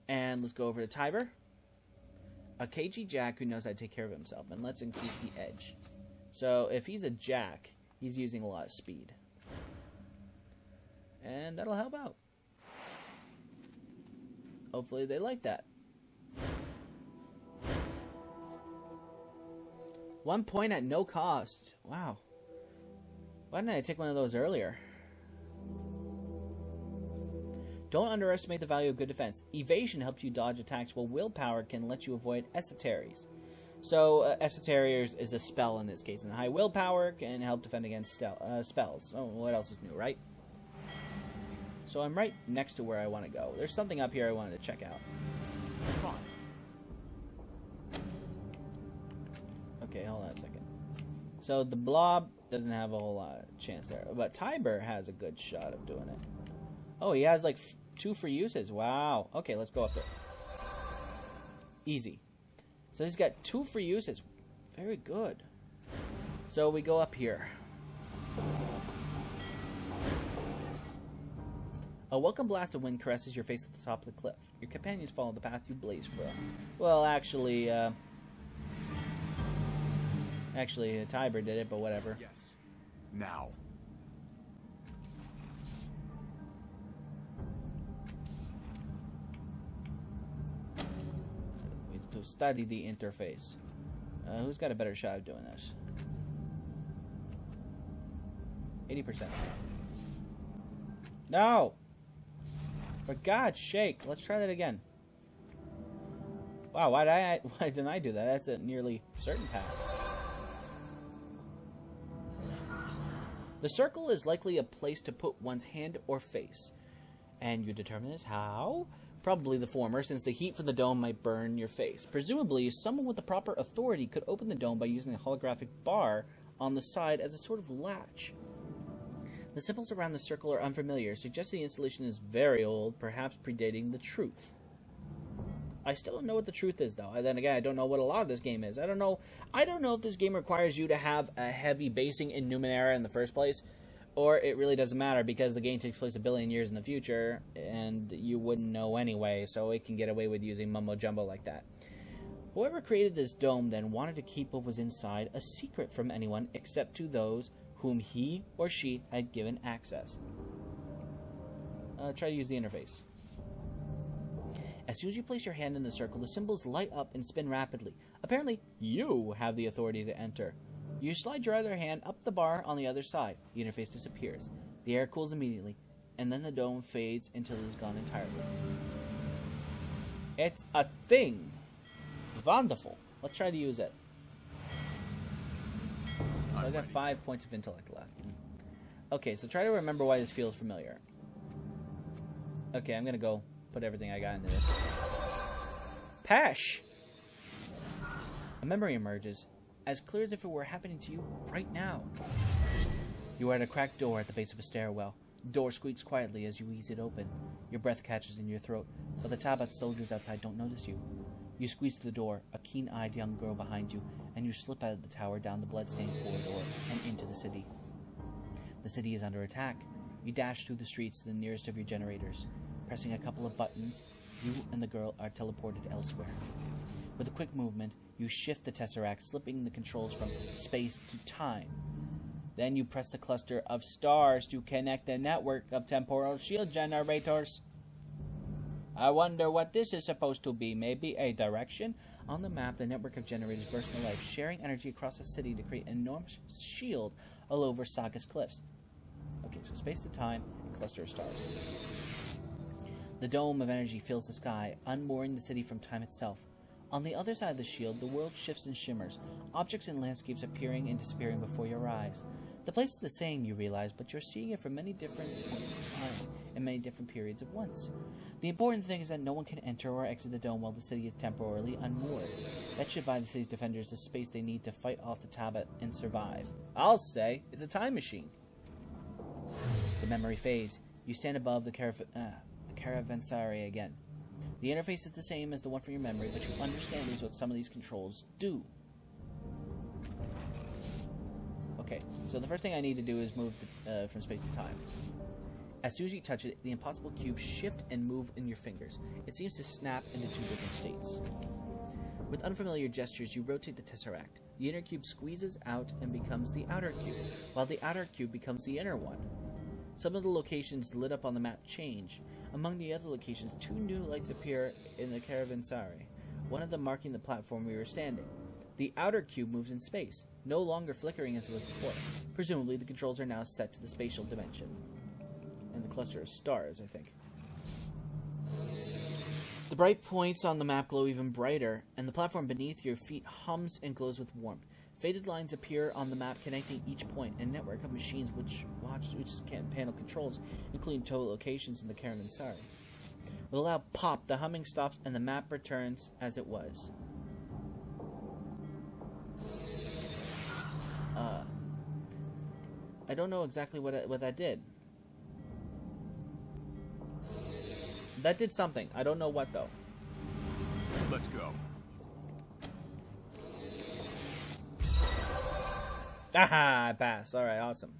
And let's go over to Tiber. A cagey jack who knows how to take care of himself. And let's increase the edge. So if he's a jack, he's using a lot of speed. And that'll help out. Hopefully they like that. 1 point at no cost. Wow. Why didn't I take one of those earlier? Don't underestimate the value of good defense. Evasion helps you dodge attacks, while willpower can let you avoid esoteries. So, esoteries is a spell in this case, and high willpower can help defend against spells. Oh, what else is new, right? So I'm right next to where I want to go. There's something up here I wanted to check out. Fine. Okay, hold on a second. So the blob doesn't have a whole lot of chance there, but Tiber has a good shot of doing it. Oh, he has like 2 free uses. Wow. Okay, let's go up there. Easy. So he's got 2 free uses. Very good. So we go up here. A welcome blast of wind caresses your face at the top of the cliff. Your companions follow the path you blaze for. Well, actually, Tiber did it, but whatever. Yes. Now. We have to study the interface. Who's got a better shot of doing this? 80%. No! For God's sake, let's try that again. Wow, why didn't I do that? That's a nearly certain pass. The circle is likely a place to put one's hand or face. And you determine this how? Probably the former, since the heat from the dome might burn your face. Presumably, someone with the proper authority could open the dome by using a holographic bar on the side as a sort of latch. The symbols around the circle are unfamiliar, suggesting the installation is very old, perhaps predating the truth. I still don't know what the truth is, though. And then again, I don't know what a lot of this game is. I don't know if this game requires you to have a heavy basing in Numenera in the first place, or it really doesn't matter because the game takes place a billion years in the future, and you wouldn't know anyway, so it can get away with using mumbo-jumbo like that. Whoever created this dome then wanted to keep what was inside a secret from anyone except to those whom he or she had given access. Try to use the interface. As soon as you place your hand in the circle, the symbols light up and spin rapidly. Apparently, you have the authority to enter. You slide your other hand up the bar on the other side. The interface disappears. The air cools immediately, and then the dome fades until it is gone entirely. It's a thing! Wonderful. Let's try to use it. So I got 5 points of intellect left. Okay, so try to remember why this feels familiar. Okay, I'm gonna go put everything I got into this. Pash! A memory emerges, as clear as if it were happening to you right now. You are at a cracked door at the base of a stairwell. The door squeaks quietly as you ease it open. Your breath catches in your throat, but the Tabat soldiers outside don't notice you. You squeeze to the door, a keen-eyed young girl behind you, and you slip out of the tower down the blood-stained corridor and into the city. The city is under attack. You dash through the streets to the nearest of your generators. Pressing a couple of buttons, you and the girl are teleported elsewhere. With a quick movement, you shift the Tesseract, slipping the controls from space to time. Then you press the cluster of stars to connect the network of temporal shield generators. I wonder what this is supposed to be. Maybe a direction? On the map, the network of generators burst into life, sharing energy across the city to create an enormous shield all over Saga's cliffs. Okay, so space to time, and cluster of stars. The dome of energy fills the sky, unmooring the city from time itself. On the other side of the shield, the world shifts and shimmers, objects and landscapes appearing and disappearing before your eyes. The place is the same, you realize, but you're seeing it from many different points of time and many different periods at once. The important thing is that no one can enter or exit the dome while the city is temporarily unmoored. That should buy the city's defenders the space they need to fight off the Tabat and survive. I'll say, it's a time machine. The memory fades. You stand above the caravansary again. The interface is the same as the one from your memory, but you understand is what some of these controls do. Okay, so the first thing I need to do is move from space to time. As soon as you touch it, the impossible cubes shift and move in your fingers. It seems to snap into two different states. With unfamiliar gestures, you rotate the tesseract. The inner cube squeezes out and becomes the outer cube, while the outer cube becomes the inner one. Some of the locations lit up on the map change. Among the other locations, two new lights appear in the caravanserai, one of them marking the platform we were standing. The outer cube moves in space, no longer flickering as it was before. Presumably, the controls are now set to the spatial dimension. And the cluster of stars, I think. The bright points on the map glow even brighter, and the platform beneath your feet hums and glows with warmth. Faded lines appear on the map connecting each point, and a network of machines which can panel controls, including total locations in the caravanserai. With a loud pop, the humming stops and the map returns as it was. I don't know exactly what that did. That did something. I don't know what, though. Let's go. Aha! I passed. Alright, awesome.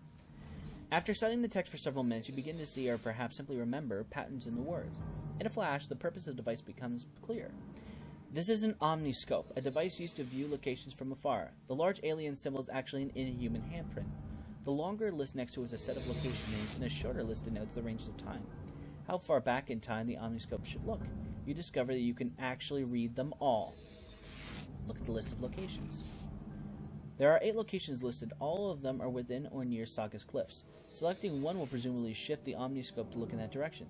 After studying the text for several minutes, you begin to see, or perhaps simply remember, patterns in the words. In a flash, the purpose of the device becomes clear. This is an omniscope, a device used to view locations from afar. The large alien symbol is actually an inhuman handprint. The longer list next to it is a set of location names, and a shorter list denotes the range of time. How far back in time the omniscope should look. You discover that you can actually read them all. Look at the list of locations. There are 8 locations listed. All of them are within or near Saga's cliffs. Selecting one will presumably shift the omniscope to look in that direction.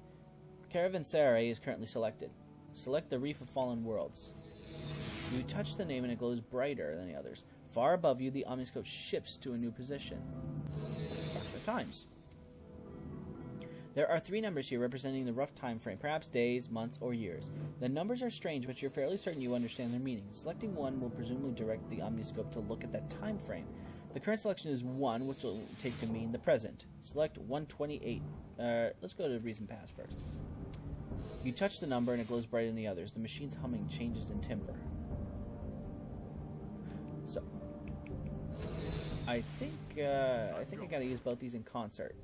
Caravanserai is currently selected. Select the Reef of Fallen Worlds. You touch the name and it glows brighter than the others. Far above you, the omniscope shifts to a new position. Approximate times. There are 3 numbers here representing the rough time frame, perhaps days, months, or years. The numbers are strange, but you're fairly certain you understand their meaning. Selecting one will presumably direct the omniscope to look at that time frame. The current selection is 1, which will take to mean the present. Select 128. Let's go to recent past first. You touch the number and it glows brighter than the others. The machine's humming changes in timbre. So, I think I gotta use both these in concert.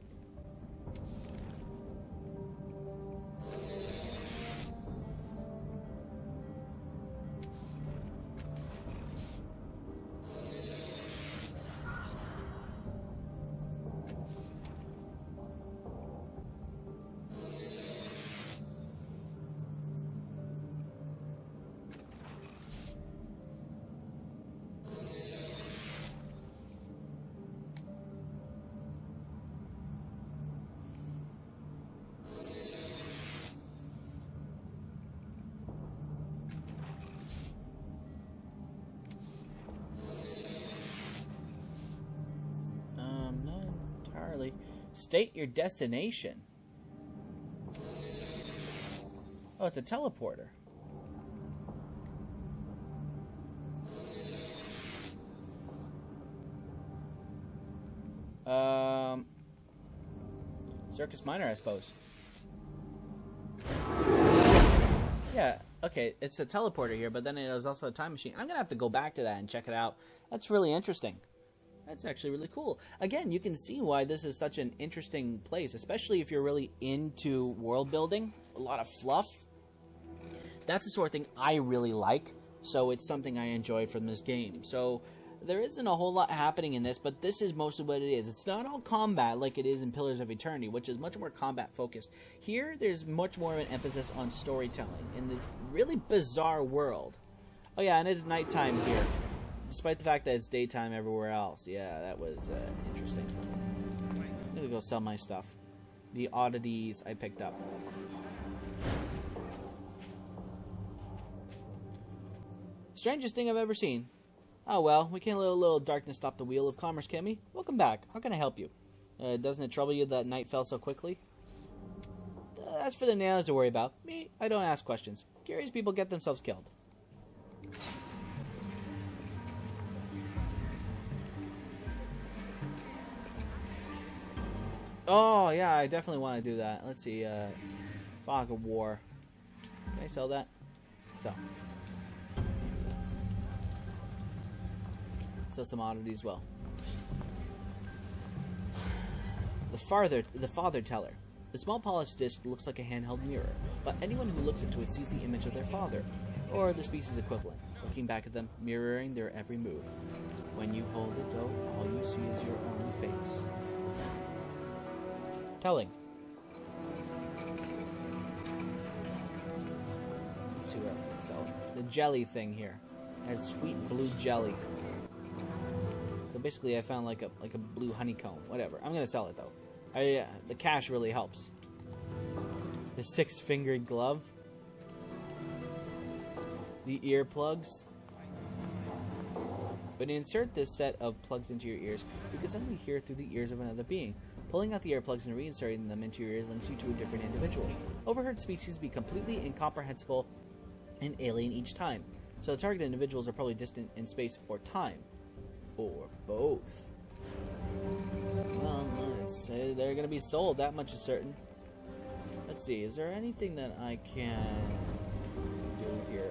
State your destination. Oh, it's a teleporter. Circus Minor, I suppose. Yeah, okay, it's a teleporter here, but then it was also a time machine. I'm gonna have to go back to that and check it out. That's really interesting. That's actually really cool. Again, you can see why this is such an interesting place, especially if you're really into world building, a lot of fluff. That's the sort of thing I really like, so it's something I enjoy from this game. So there isn't a whole lot happening in this, but this is mostly what it is. It's not all combat like it is in Pillars of Eternity, which is much more combat focused. Here, there's much more of an emphasis on storytelling in this really bizarre world. Oh yeah, and it's nighttime here. Despite the fact that it's daytime everywhere else. Yeah, that was interesting. I'm gonna go sell my stuff. The oddities I picked up. Strangest thing I've ever seen. Oh well, we can't let a little darkness stop the wheel of commerce, can we? Welcome back. How can I help you? Doesn't it trouble you that night fell so quickly? That's for the nails to worry about. Me, I don't ask questions. Curious people get themselves killed. Oh, yeah, I definitely want to do that. Let's see, Fog of War. Can I sell that? Sell. Sell some oddity as well. The Father Teller. The small polished disc looks like a handheld mirror, but anyone who looks into it sees the image of their father, or the species equivalent, looking back at them, mirroring their every move. When you hold it, though, all you see is your own face. Telling. Let's see what else we can sell. The jelly thing here. It has sweet blue jelly. So basically I found like a blue honeycomb. Whatever. I'm gonna sell it though. The cash really helps. The 6-fingered glove. The earplugs. When you insert this set of plugs into your ears, you can suddenly hear through the ears of another being. Pulling out the earplugs and reinserting them into your ears links you to a different individual. Overheard speeches be completely incomprehensible and alien each time, so the target individuals are probably distant in space or time. Or both. Well, let's say they're going to be sold, that much is certain. Let's see, is there anything that I can do here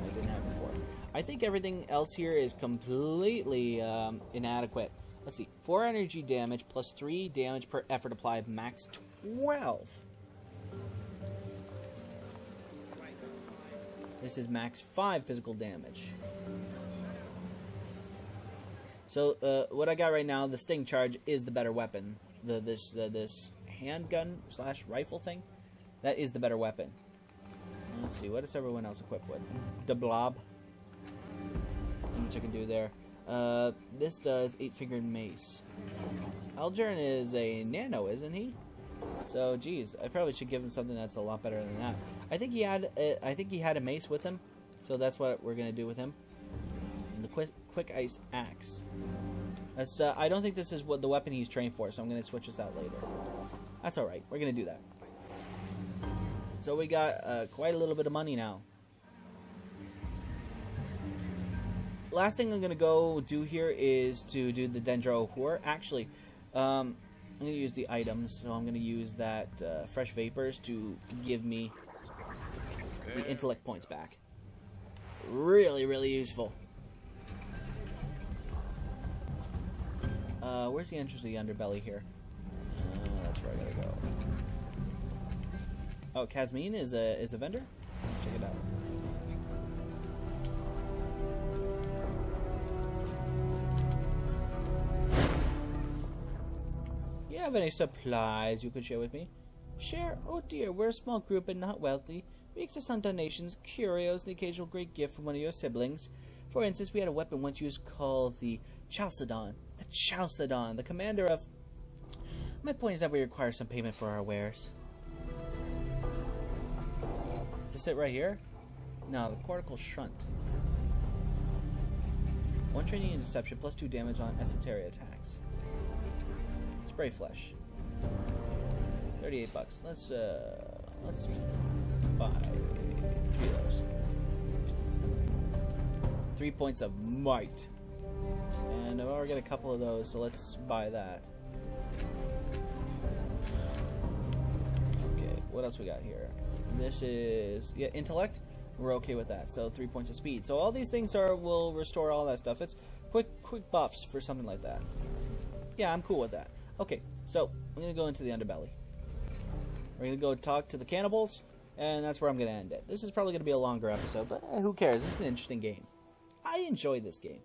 I didn't have before? I think everything else here is completely inadequate. Let's see, 4 energy damage plus 3 damage per effort applied, max 12. This is max 5 physical damage. So, what I got right now, the Sting Charge is the better weapon. This handgun / rifle thing, that is the better weapon. Let's see, what is everyone else equipped with? The Blob. How much I can do there. This does 8-fingered mace. Algern is a nano, isn't he? So, geez, I probably should give him something that's a lot better than that. I think he had a mace with him, so that's what we're gonna do with him. And the quick ice axe. That's I don't think this is what the weapon he's trained for, so I'm gonna switch this out later. That's all right. We're gonna do that. So we got quite a little bit of money now. Last thing I'm going to go do here is to do the Dendro Hor. Actually, I'm going to use the items. So I'm going to use that Fresh Vapors to give me the intellect points back. Really, really useful. Where's the entrance to the underbelly here? That's where I got to go. Oh, Kazmine is a vendor? Let's check it out. You have any supplies you could share with me? Share? Oh dear, we're a small group and not wealthy. We exist on donations, curios, the occasional great gift from one of your siblings. For instance, we had a weapon once used called the Chalcedon. The Chalcedon, the commander of... My point is that we require some payment for our wares. Is this it right here? No, the cortical shunt. 1 training and deception plus 2 damage on esoteric attacks. Spray flesh. 38 bucks. Let's buy 3 of those. 3 points of might. And I've already got a couple of those, so let's buy that. Okay, what else we got here? This is intellect. We're okay with that. So 3 points of speed. So all these things will restore all that stuff. It's quick buffs for something like that. Yeah, I'm cool with that. Okay, so I'm gonna go into the underbelly. We're gonna go talk to the cannibals, and that's where I'm gonna end it. This is probably gonna be a longer episode, but who cares? This is an interesting game. I enjoy this game.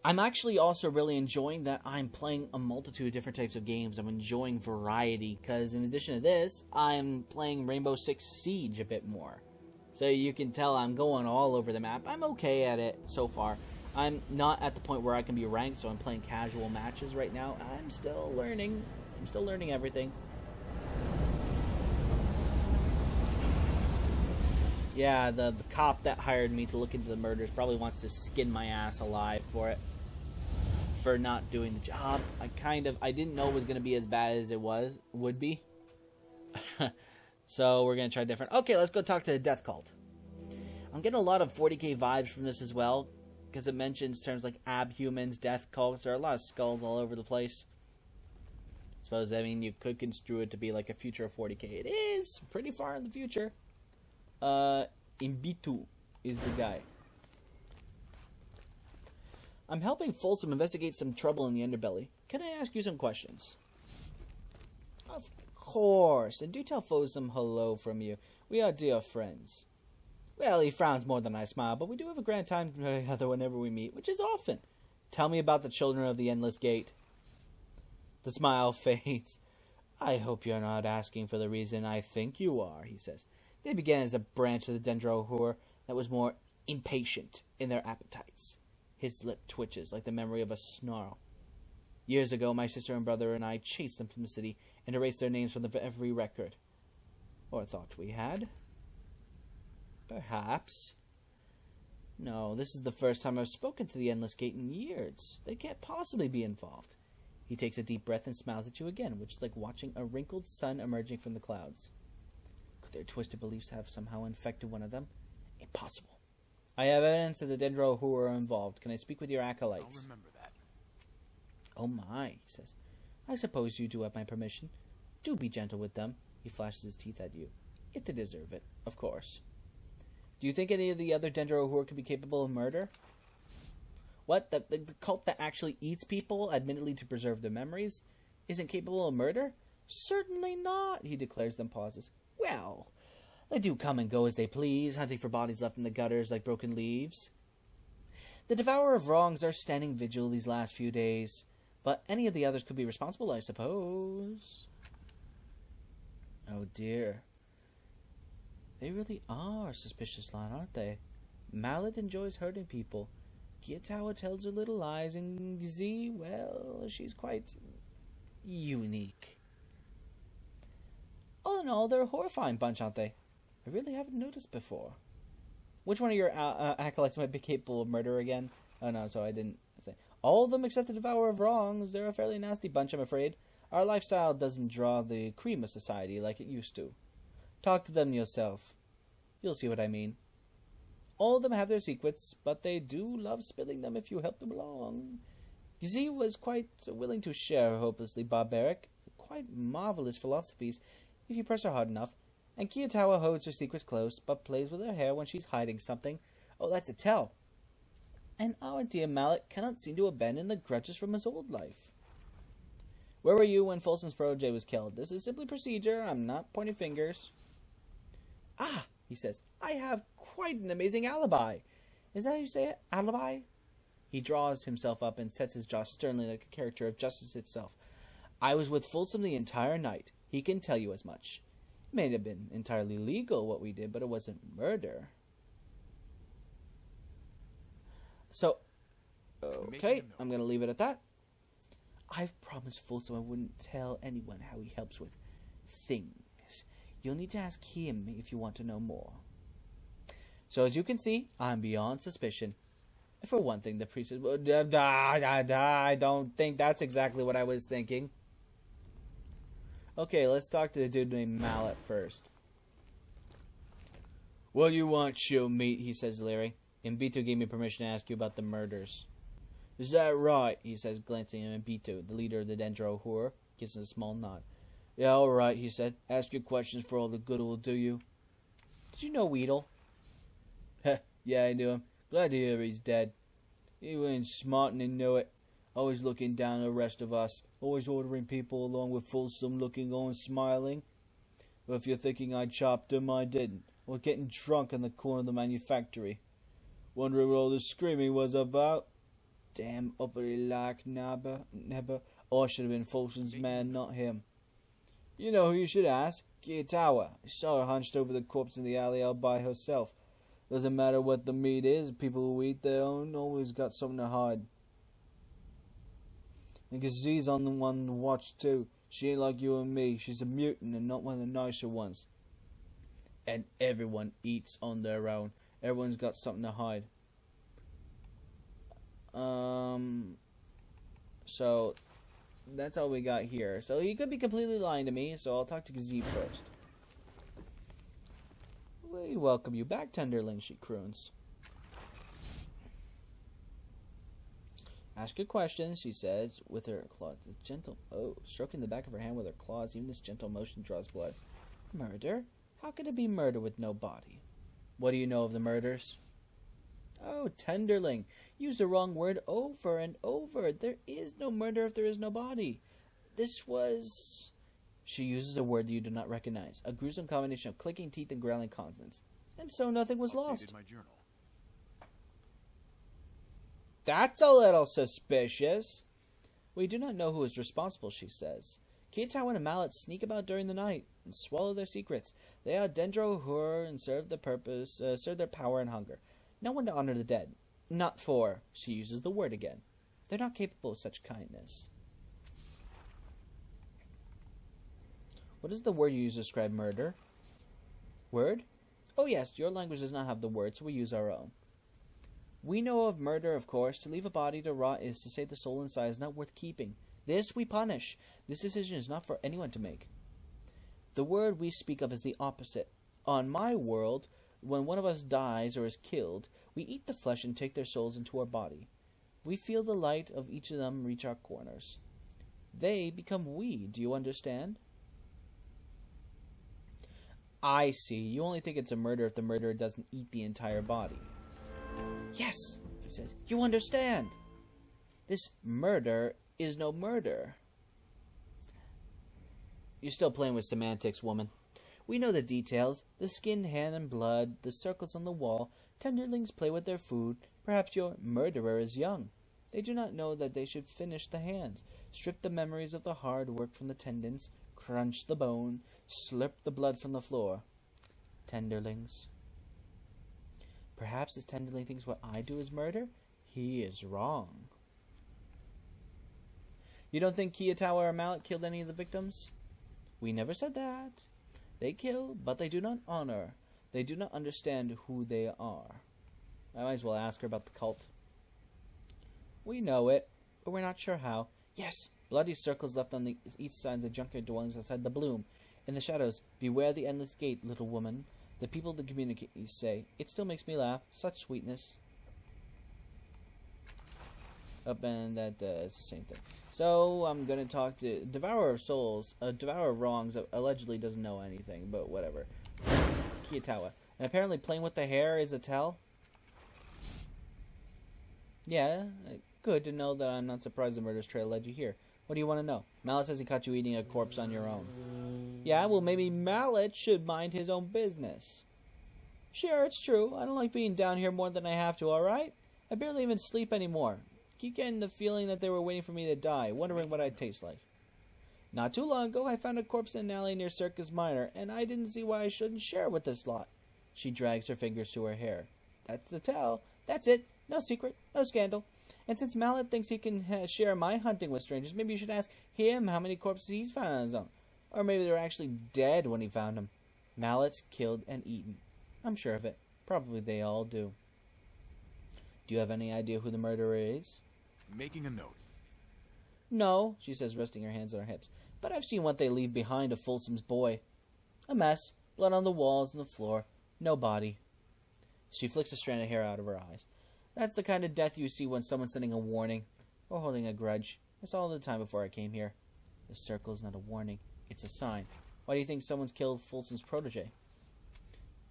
I'm actually also really enjoying that I'm playing a multitude of different types of games. I'm enjoying variety, because in addition to this, I'm playing Rainbow Six Siege a bit more. So you can tell I'm going all over the map. I'm okay at it so far. I'm not at the point where I can be ranked, so I'm playing casual matches right now. I'm still learning. I'm still learning everything. Yeah, the cop that hired me to look into the murders probably wants to skin my ass alive for it. For not doing the job. I didn't know it was going to be as bad as it would be. So we're going to try different. Okay, let's go talk to the Death Cult. I'm getting a lot of 40k vibes from this as well, because it mentions terms like abhumans, death cults. There are a lot of skulls all over the place. Suppose, I mean, you could construe it to be like a future of 40k. It is pretty far in the future. Imbitu is the guy. I'm helping Folsom investigate some trouble in the underbelly. Can I ask you some questions? Of course. And do tell Folsom hello from you. We are dear friends. Well, he frowns more than I smile, but we do have a grand time together whenever we meet, which is often. Tell me about the children of the Endless Gate. The smile fades. I hope you're not asking for the reason I think you are, he says. They began as a branch of the Dendrohur that was more impatient in their appetites. His lip twitches like the memory of a snarl. Years ago, my sister and brother and I chased them from the city and erased their names from every record. Or thought we had. Perhaps. No, this is the first time I've spoken to the Endless Gate in years. They can't possibly be involved. He takes a deep breath and smiles at you again, which is like watching a wrinkled sun emerging from the clouds. Could their twisted beliefs have somehow infected one of them? Impossible. I have evidence that the Dendrohur are involved. Can I speak with your acolytes? I'll remember that. Oh my, he says. I suppose you do have my permission. Do be gentle with them. He flashes his teeth at you. If they deserve it, of course. Do you think any of the other Dendrohur could be capable of murder? What? The cult that actually eats people, admittedly to preserve their memories, isn't capable of murder? Certainly not, he declares, then pauses. Well, they do come and go as they please, hunting for bodies left in the gutters like broken leaves. The Devourer of Wrongs are standing vigil these last few days, but any of the others could be responsible, I suppose. Oh dear. They really are a suspicious lot, aren't they? Mallet enjoys hurting people. Kiatawa tells her little lies, and Z, well, she's quite unique. All in all, they're a horrifying bunch, aren't they? I really haven't noticed before. Which one of your acolytes might be capable of murder again? Oh no, so I didn't say. All of them except the Devourer of Wrongs. They're a fairly nasty bunch, I'm afraid. Our lifestyle doesn't draw the cream of society like it used to. Talk to them yourself. You'll see what I mean. All of them have their secrets, but they do love spilling them if you help them along. Z was quite willing to share her hopelessly barbaric, quite marvelous philosophies, if you press her hard enough, and Kiatawa holds her secrets close, but plays with her hair when she's hiding something. Oh, that's a tell. And our dear Mallet cannot seem to abandon the grudges from his old life. Where were you when Folsom's protege was killed? This is simply procedure. I'm not pointing fingers. Ah, he says, I have quite an amazing alibi. Is that how you say it? Alibi? He draws himself up and sets his jaw sternly like a character of justice itself. I was with Folsom the entire night. He can tell you as much. It may have been entirely legal what we did, but it wasn't murder. So, okay, I'm going to leave it at that. I've promised Folsom I wouldn't tell anyone how he helps with things. You'll need to ask him if you want to know more. So as you can see, I'm beyond suspicion. For one thing, the priest says, I don't think that's exactly what I was thinking. Okay, let's talk to the dude named Mallet first. What do you want, shield meat? He says, Larry. Mbito gave me permission to ask you about the murders. Is that right? He says, glancing at Mbito, the leader of the Dendrohur. Gives him a small nod. Yeah, all right, he said. Ask your questions for all the good it will do you. Did you know Weedle? Heh, yeah, I knew him. Glad to hear he's dead. He went smart and didn't know it. Always looking down on the rest of us. Always ordering people along with Folsom looking on smiling. But if you're thinking I chopped him, I didn't. I was getting drunk in the corner of the manufactory. Wondering what all the screaming was about. Damn uppity like Nebber. Oh, I should have been Folsom's man, not him. You know who you should ask? Kiatawa. I saw her hunched over the corpse in the alley all by herself. Doesn't matter what the meat is, people who eat their own always got something to hide. And Z's on the one to watch too. She ain't like you and me. She's a mutant and not one of the nicer ones. And everyone eats on their own. Everyone's got something to hide. So that's all we got here. So he could be completely lying to me, so I'll talk to Z first. We welcome you back, tenderling, she croons. Ask your questions, she says, with her claws. Stroking the back of her hand with her claws. Even this gentle motion draws blood. Murder? How could it be murder with no body? What do you know of the murders? Oh, tenderling. Use the wrong word over and over. There is no murder if there is no body. This was... She uses a word you do not recognize. A gruesome combination of clicking teeth and growling consonants. And so nothing was lost. My journal. That's a little suspicious. We do not know who is responsible, she says. Kiyatawa and Mallet sneak about during the night and swallow their secrets. They are Dendro and serve their power and hunger. No one to honor the dead. Not for, she uses the word again. They're not capable of such kindness. What is the word you use to describe murder? Word? Oh yes, your language does not have the word, so we use our own. We know of murder, of course. To leave a body to rot is to say the soul inside is not worth keeping. This we punish. This decision is not for anyone to make. The word we speak of is the opposite. On my world, when one of us dies or is killed, we eat the flesh and take their souls into our body. We feel the light of each of them reach our corners. They become we. Do you understand? I see. You only think it's a murder if the murderer doesn't eat the entire body. Yes, he says. You understand. This murder is no murder. You're still playing with semantics, woman. We know the details. The skin, hand, and blood, the circles on the wall. Tenderlings play with their food. Perhaps your murderer is young. They do not know that they should finish the hands, strip the memories of the hard work from the tendons, crunch the bone, slurp the blood from the floor. Tenderlings. Perhaps this tenderling thinks what I do is murder? He is wrong. You don't think Kiyatawa or Mallet killed any of the victims? We never said that. They kill, but they do not honor. They do not understand who they are. I might as well ask her about the cult. We know it, but we're not sure how. Yes, bloody circles left on the east side of the junkyard dwellings outside the Bloom. In the shadows, beware the endless gate, little woman. The people that communicate say, it still makes me laugh. Such sweetness. Up and that, it's the same thing. So, I'm going to talk to Devourer of Souls. Devourer of Wrongs allegedly doesn't know anything, but whatever. Kiyatawa. And apparently playing with the hair is a tell. Yeah, good to know that I'm not surprised the murder's trail led you here. What do you want to know? Mallet says he caught you eating a corpse on your own. Yeah, well, maybe Mallet should mind his own business. Sure, it's true. I don't like being down here more than I have to, alright? I barely even sleep anymore. Keep getting the feeling that they were waiting for me to die, wondering what I'd taste like. Not too long ago, I found a corpse in an alley near Circus Minor, and I didn't see why I shouldn't share with this lot. She drags her fingers to her hair. That's the tell. That's it. No secret. No scandal. And since Mallet thinks he can share my hunting with strangers, maybe you should ask him how many corpses he's found on his own. Or maybe they were actually dead when he found them. Mallet's killed and eaten. I'm sure of it. Probably they all do. Do you have any idea who the murderer is? Making a note. No, she says, resting her hands on her hips. But I've seen what they leave behind of Folsom's boy. A mess. Blood on the walls and the floor. No body. She flicks a strand of hair out of her eyes. That's the kind of death you see when someone's sending a warning. Or holding a grudge. I saw it all the time before I came here. The circle is not a warning. It's a sign. Why do you think someone's killed Folsom's protege?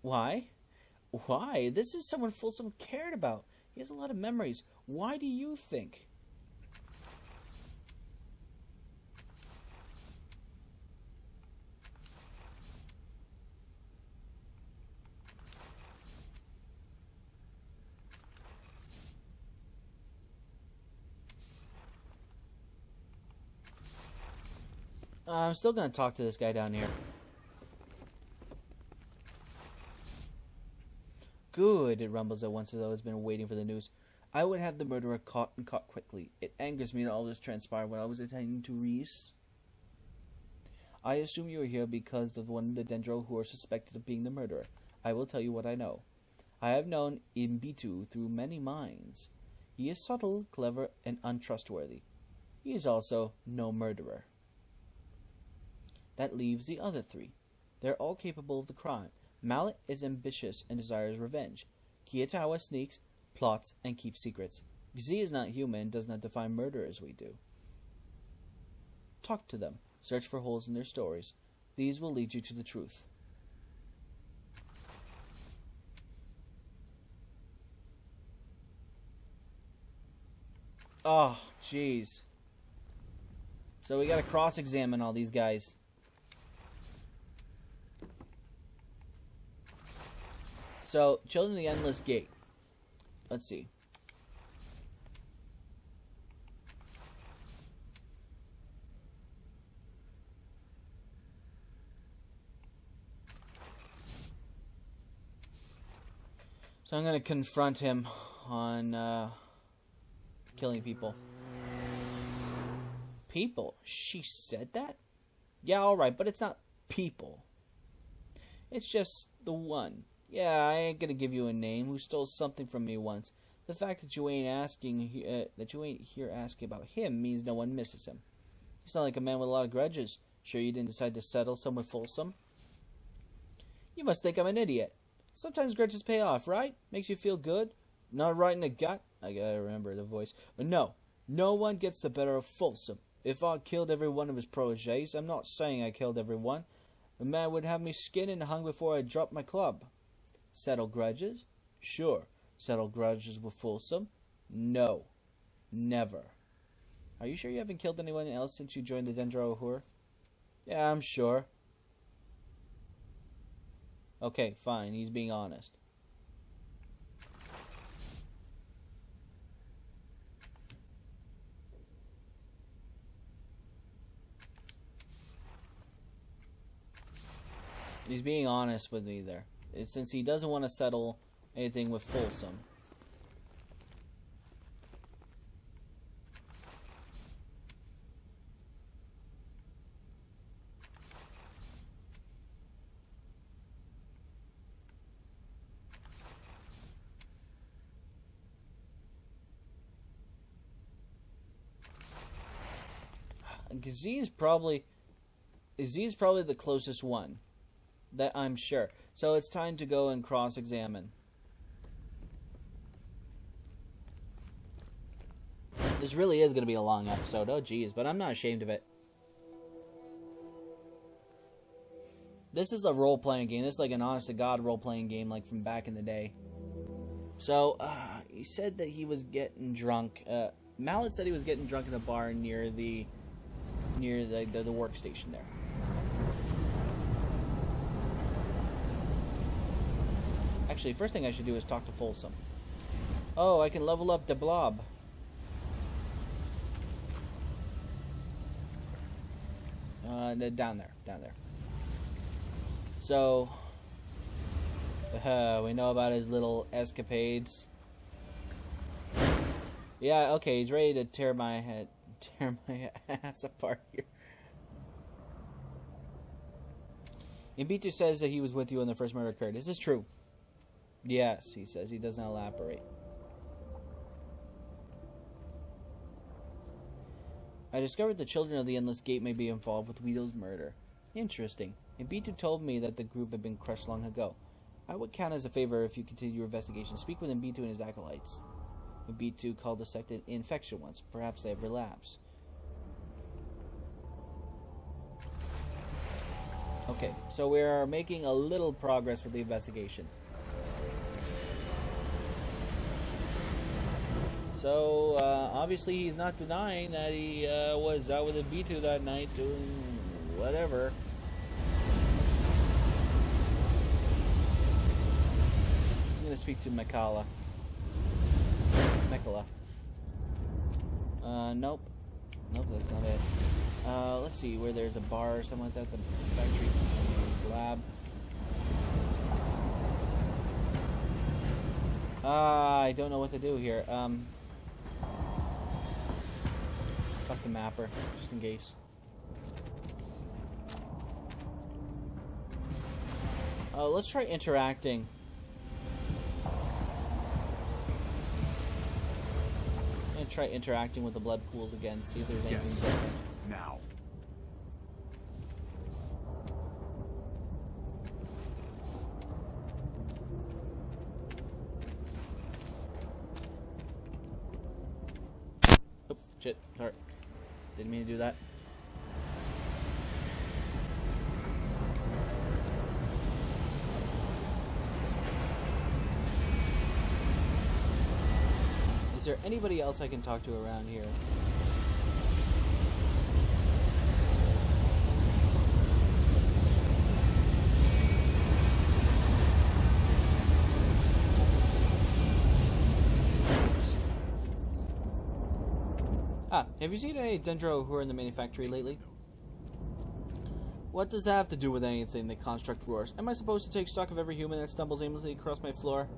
Why? Why? This is someone Folsom cared about. He has a lot of memories. Why do you think? I'm still going to talk to this guy down here. Good, it rumbles at once as though it's been waiting for the news. I would have the murderer caught and caught quickly. It angers me that all this transpired when I was attending to Reese. I assume you are here because of one of the Dendro who are suspected of being the murderer. I will tell you what I know. I have known Imbitu through many minds. He is subtle, clever, and untrustworthy. He is also no murderer. That leaves the other three. They're all capable of the crime. Mallet is ambitious and desires revenge. Kiyatawa sneaks, plots, and keeps secrets. Z is not human, does not define murder as we do. Talk to them. Search for holes in their stories. These will lead you to the truth. Oh, jeez. So we gotta cross-examine all these guys. So, Children of the Endless Gate. Let's see. So I'm gonna confront him on, killing people. People? She said that? Yeah, alright, but it's not people. It's just the one. Yeah, I ain't gonna give you a name who stole something from me once. The fact that you ain't here asking about him means no one misses him. You sound like a man with a lot of grudges. Sure you didn't decide to settle somewhere fulsome? You must think I'm an idiot. Sometimes grudges pay off, right? Makes you feel good? Not right in the gut? I gotta remember the voice. But no one gets the better of Folsom. If I killed every one of his protégés, I'm not saying I killed every one. The man would have me skinned and hung before I dropped my club. Settle grudges? Sure. Settle grudges with Folsom? No. Never. Are you sure you haven't killed anyone else since you joined the Dendro Hur? Yeah, I'm sure. Okay, fine. He's being honest. He's being honest with me there. Since he doesn't want to settle anything with Folsom. Z's probably the closest one. That I'm sure. So it's time to go and cross-examine. This really is going to be a long episode. Oh, geez. But I'm not ashamed of it. This is a role-playing game. This is like an honest-to-God role-playing game like from back in the day. So, he said that he was getting drunk. Mallet said he was getting drunk in a bar near the workstation there. Actually, first thing I should do is talk to Folsom. Oh, I can level up the blob. Down there. So, we know about his little escapades. Yeah, okay, he's ready to tear my ass apart here. Imbitu says that he was with you when the first murder occurred. Is this true? Yes, he says. He doesn't elaborate. I discovered the Children of the Endless Gate may be involved with Guido's murder. Interesting. Imbitu told me that the group had been crushed long ago. I would count as a favor if you continue your investigation. Speak with Imbitu and his acolytes. Imbitu called the sect an infection once. Perhaps they have relapsed. Okay, so we are making a little progress with the investigation. So, obviously he's not denying that he was out with Imbitu that night doing whatever. I'm going to speak to Mekala. Nope. Nope, that's not it. Let's see, where there's a bar or something like that. The factory, lab. I don't know what to do here. Fuck the mapper, just in case. Let's try interacting. I'm gonna try interacting with the blood pools again, see if there's anything different. Now. Shit, sorry. Didn't mean to do that. Is there anybody else I can talk to around here? Have you seen any Dendro who are in the manufactory lately? What does that have to do with anything? The construct roars. Am I supposed to take stock of every human that stumbles aimlessly across my floor?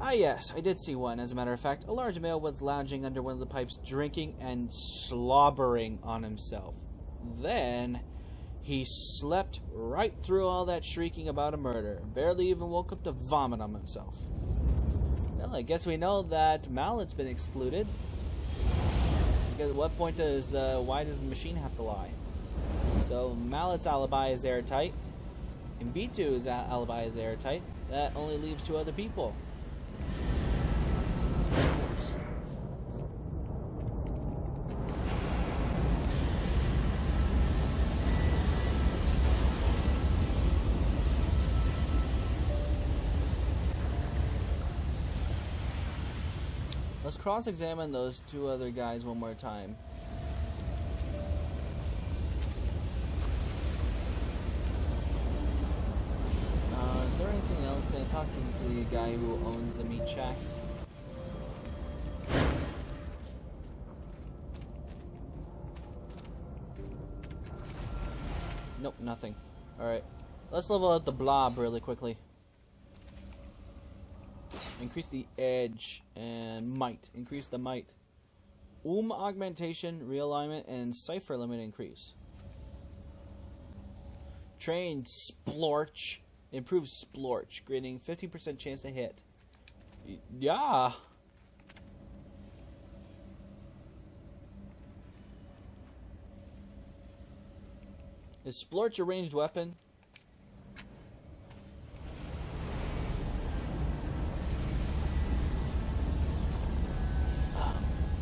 Ah yes, I did see one. As a matter of fact, a large male was lounging under one of the pipes, drinking and slobbering on himself. Then, he slept right through all that shrieking about a murder. Barely even woke up to vomit on himself. Well, I guess we know that Mallet's been excluded. Because at what point does, why does the machine have to lie? So, Mallet's alibi is airtight, and B2's alibi is airtight. That only leaves 2 other people. Let's cross-examine those 2 other guys one more time. Is there anything else? Can I talk to the guy who owns the meat shack? Nope, nothing. Alright. Let's level out the blob really quickly. Increase the edge and might. Increase the might. Augmentation, realignment, and cipher limit increase. Train Splorch. Improve Splorch, granting 50% chance to hit. Yeah. Is Splorch a ranged weapon?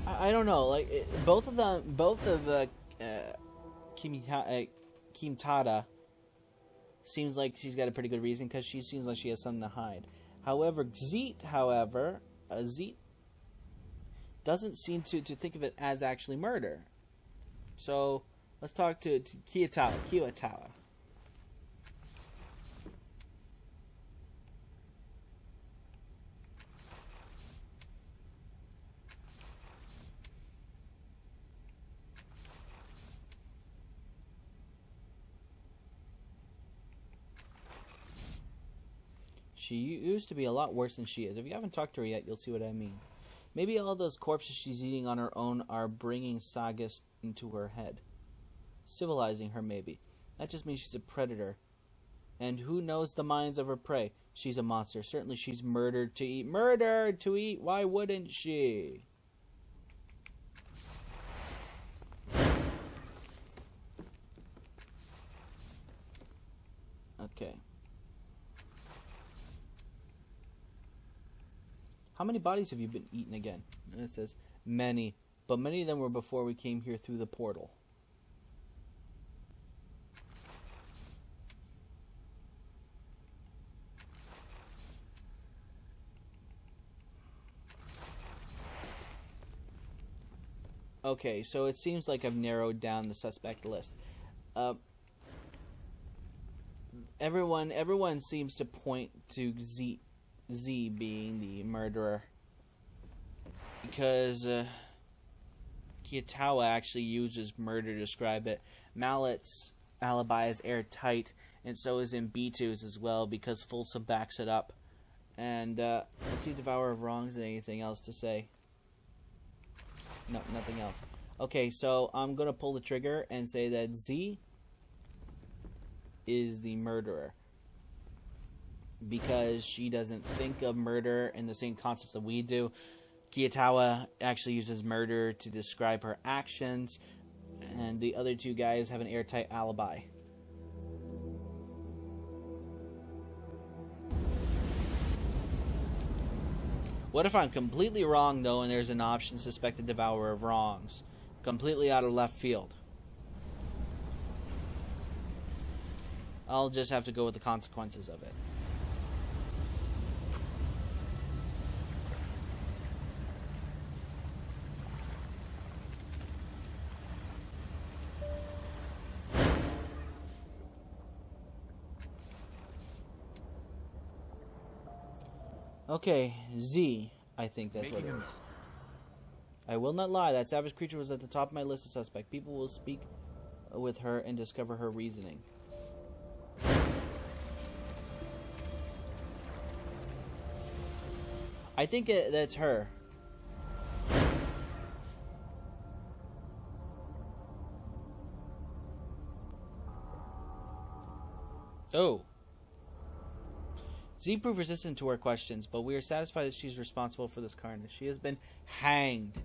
I don't know. Like both of the Kimtada seems like she's got a pretty good reason because she seems like she has something to hide. However, Zeet doesn't seem to think of it as actually murder. So let's talk to Kiyatawa. She used to be a lot worse than she is. If you haven't talked to her yet, you'll see what I mean. Maybe all those corpses she's eating on her own are bringing sagas into her head. Civilizing her, maybe. That just means she's a predator. And who knows the minds of her prey? She's a monster. Certainly she's murdered to eat. Murdered to eat! Why wouldn't she? Okay. How many bodies have you been eaten again? And it says, many. But many of them were before we came here through the portal. Okay, so it seems like I've narrowed down the suspect list. Everyone seems to point to Z being the murderer, because Kiyatawa actually uses murder to describe it. Mallet's alibi is airtight, and so is B2's as well, because Fulsa backs it up. And let's see, Devourer of Wrongs, anything else to say? No, nothing else. Okay, so I'm gonna pull the trigger and say that Z is the murderer, because she doesn't think of murder in the same concepts that we do. Kiyatawa actually uses murder to describe her actions, and the other 2 guys have an airtight alibi. What if I'm completely wrong, though, and there's an option suspected devourer of wrongs? Completely out of left field. I'll just have to go with the consequences of it. Okay, Z, I think that's what it is. I will not lie, that savage creature was at the top of my list of suspects. People will speak with her and discover her reasoning. I think that's her. Oh. Z proved resistant to our questions, but we are satisfied that she's responsible for this carnage. She has been hanged.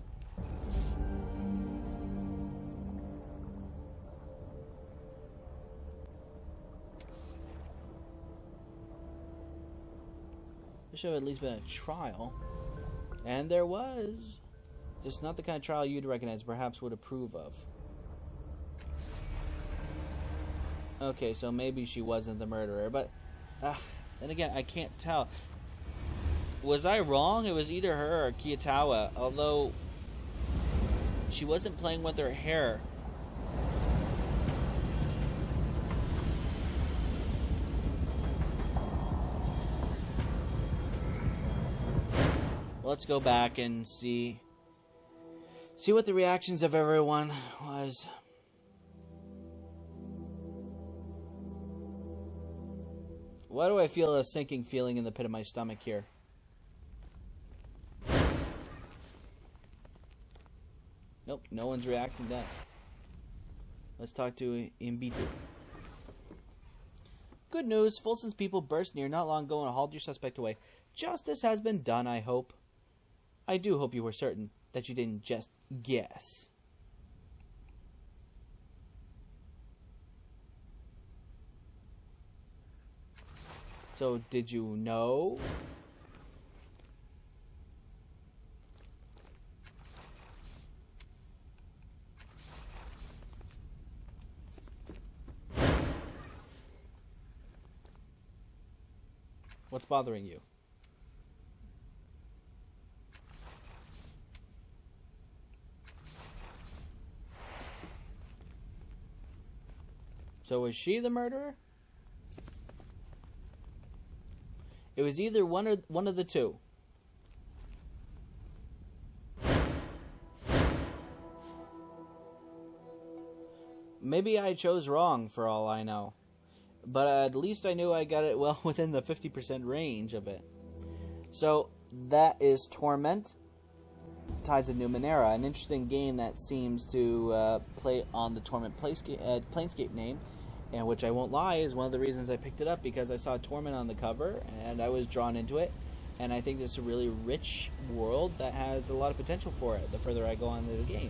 There should have at least been a trial. And there was. Just not the kind of trial you'd recognize, perhaps would approve of. Okay, so maybe she wasn't the murderer, but... then again, I can't tell. Was I wrong? It was either her or Kiyatawa, although she wasn't playing with her hair. Let's go back and see what the reactions of everyone was. Why do I feel a sinking feeling in the pit of my stomach here? Nope, no one's reacting to that. Let's talk to Imbitu. Good news, Folsom's people burst near not long ago and hauled your suspect away. Justice has been done, I hope. I do hope you were certain that you didn't just guess. So, did you know? What's bothering you? So, was she the murderer? It was either one of the two. Maybe I chose wrong for all I know. But at least I knew I got it well within the 50% range of it. So, that is Torment, Tides of Numenera, an interesting game that seems to play on the Torment Planescape name. And which I won't lie is one of the reasons I picked it up, because I saw Torment on the cover and I was drawn into it, and I think this is a really rich world that has a lot of potential for it the further I go on into the game.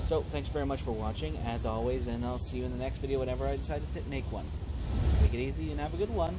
So thanks very much for watching as always, and I'll see you in the next video whenever I decide to make one. Take it easy and have a good one.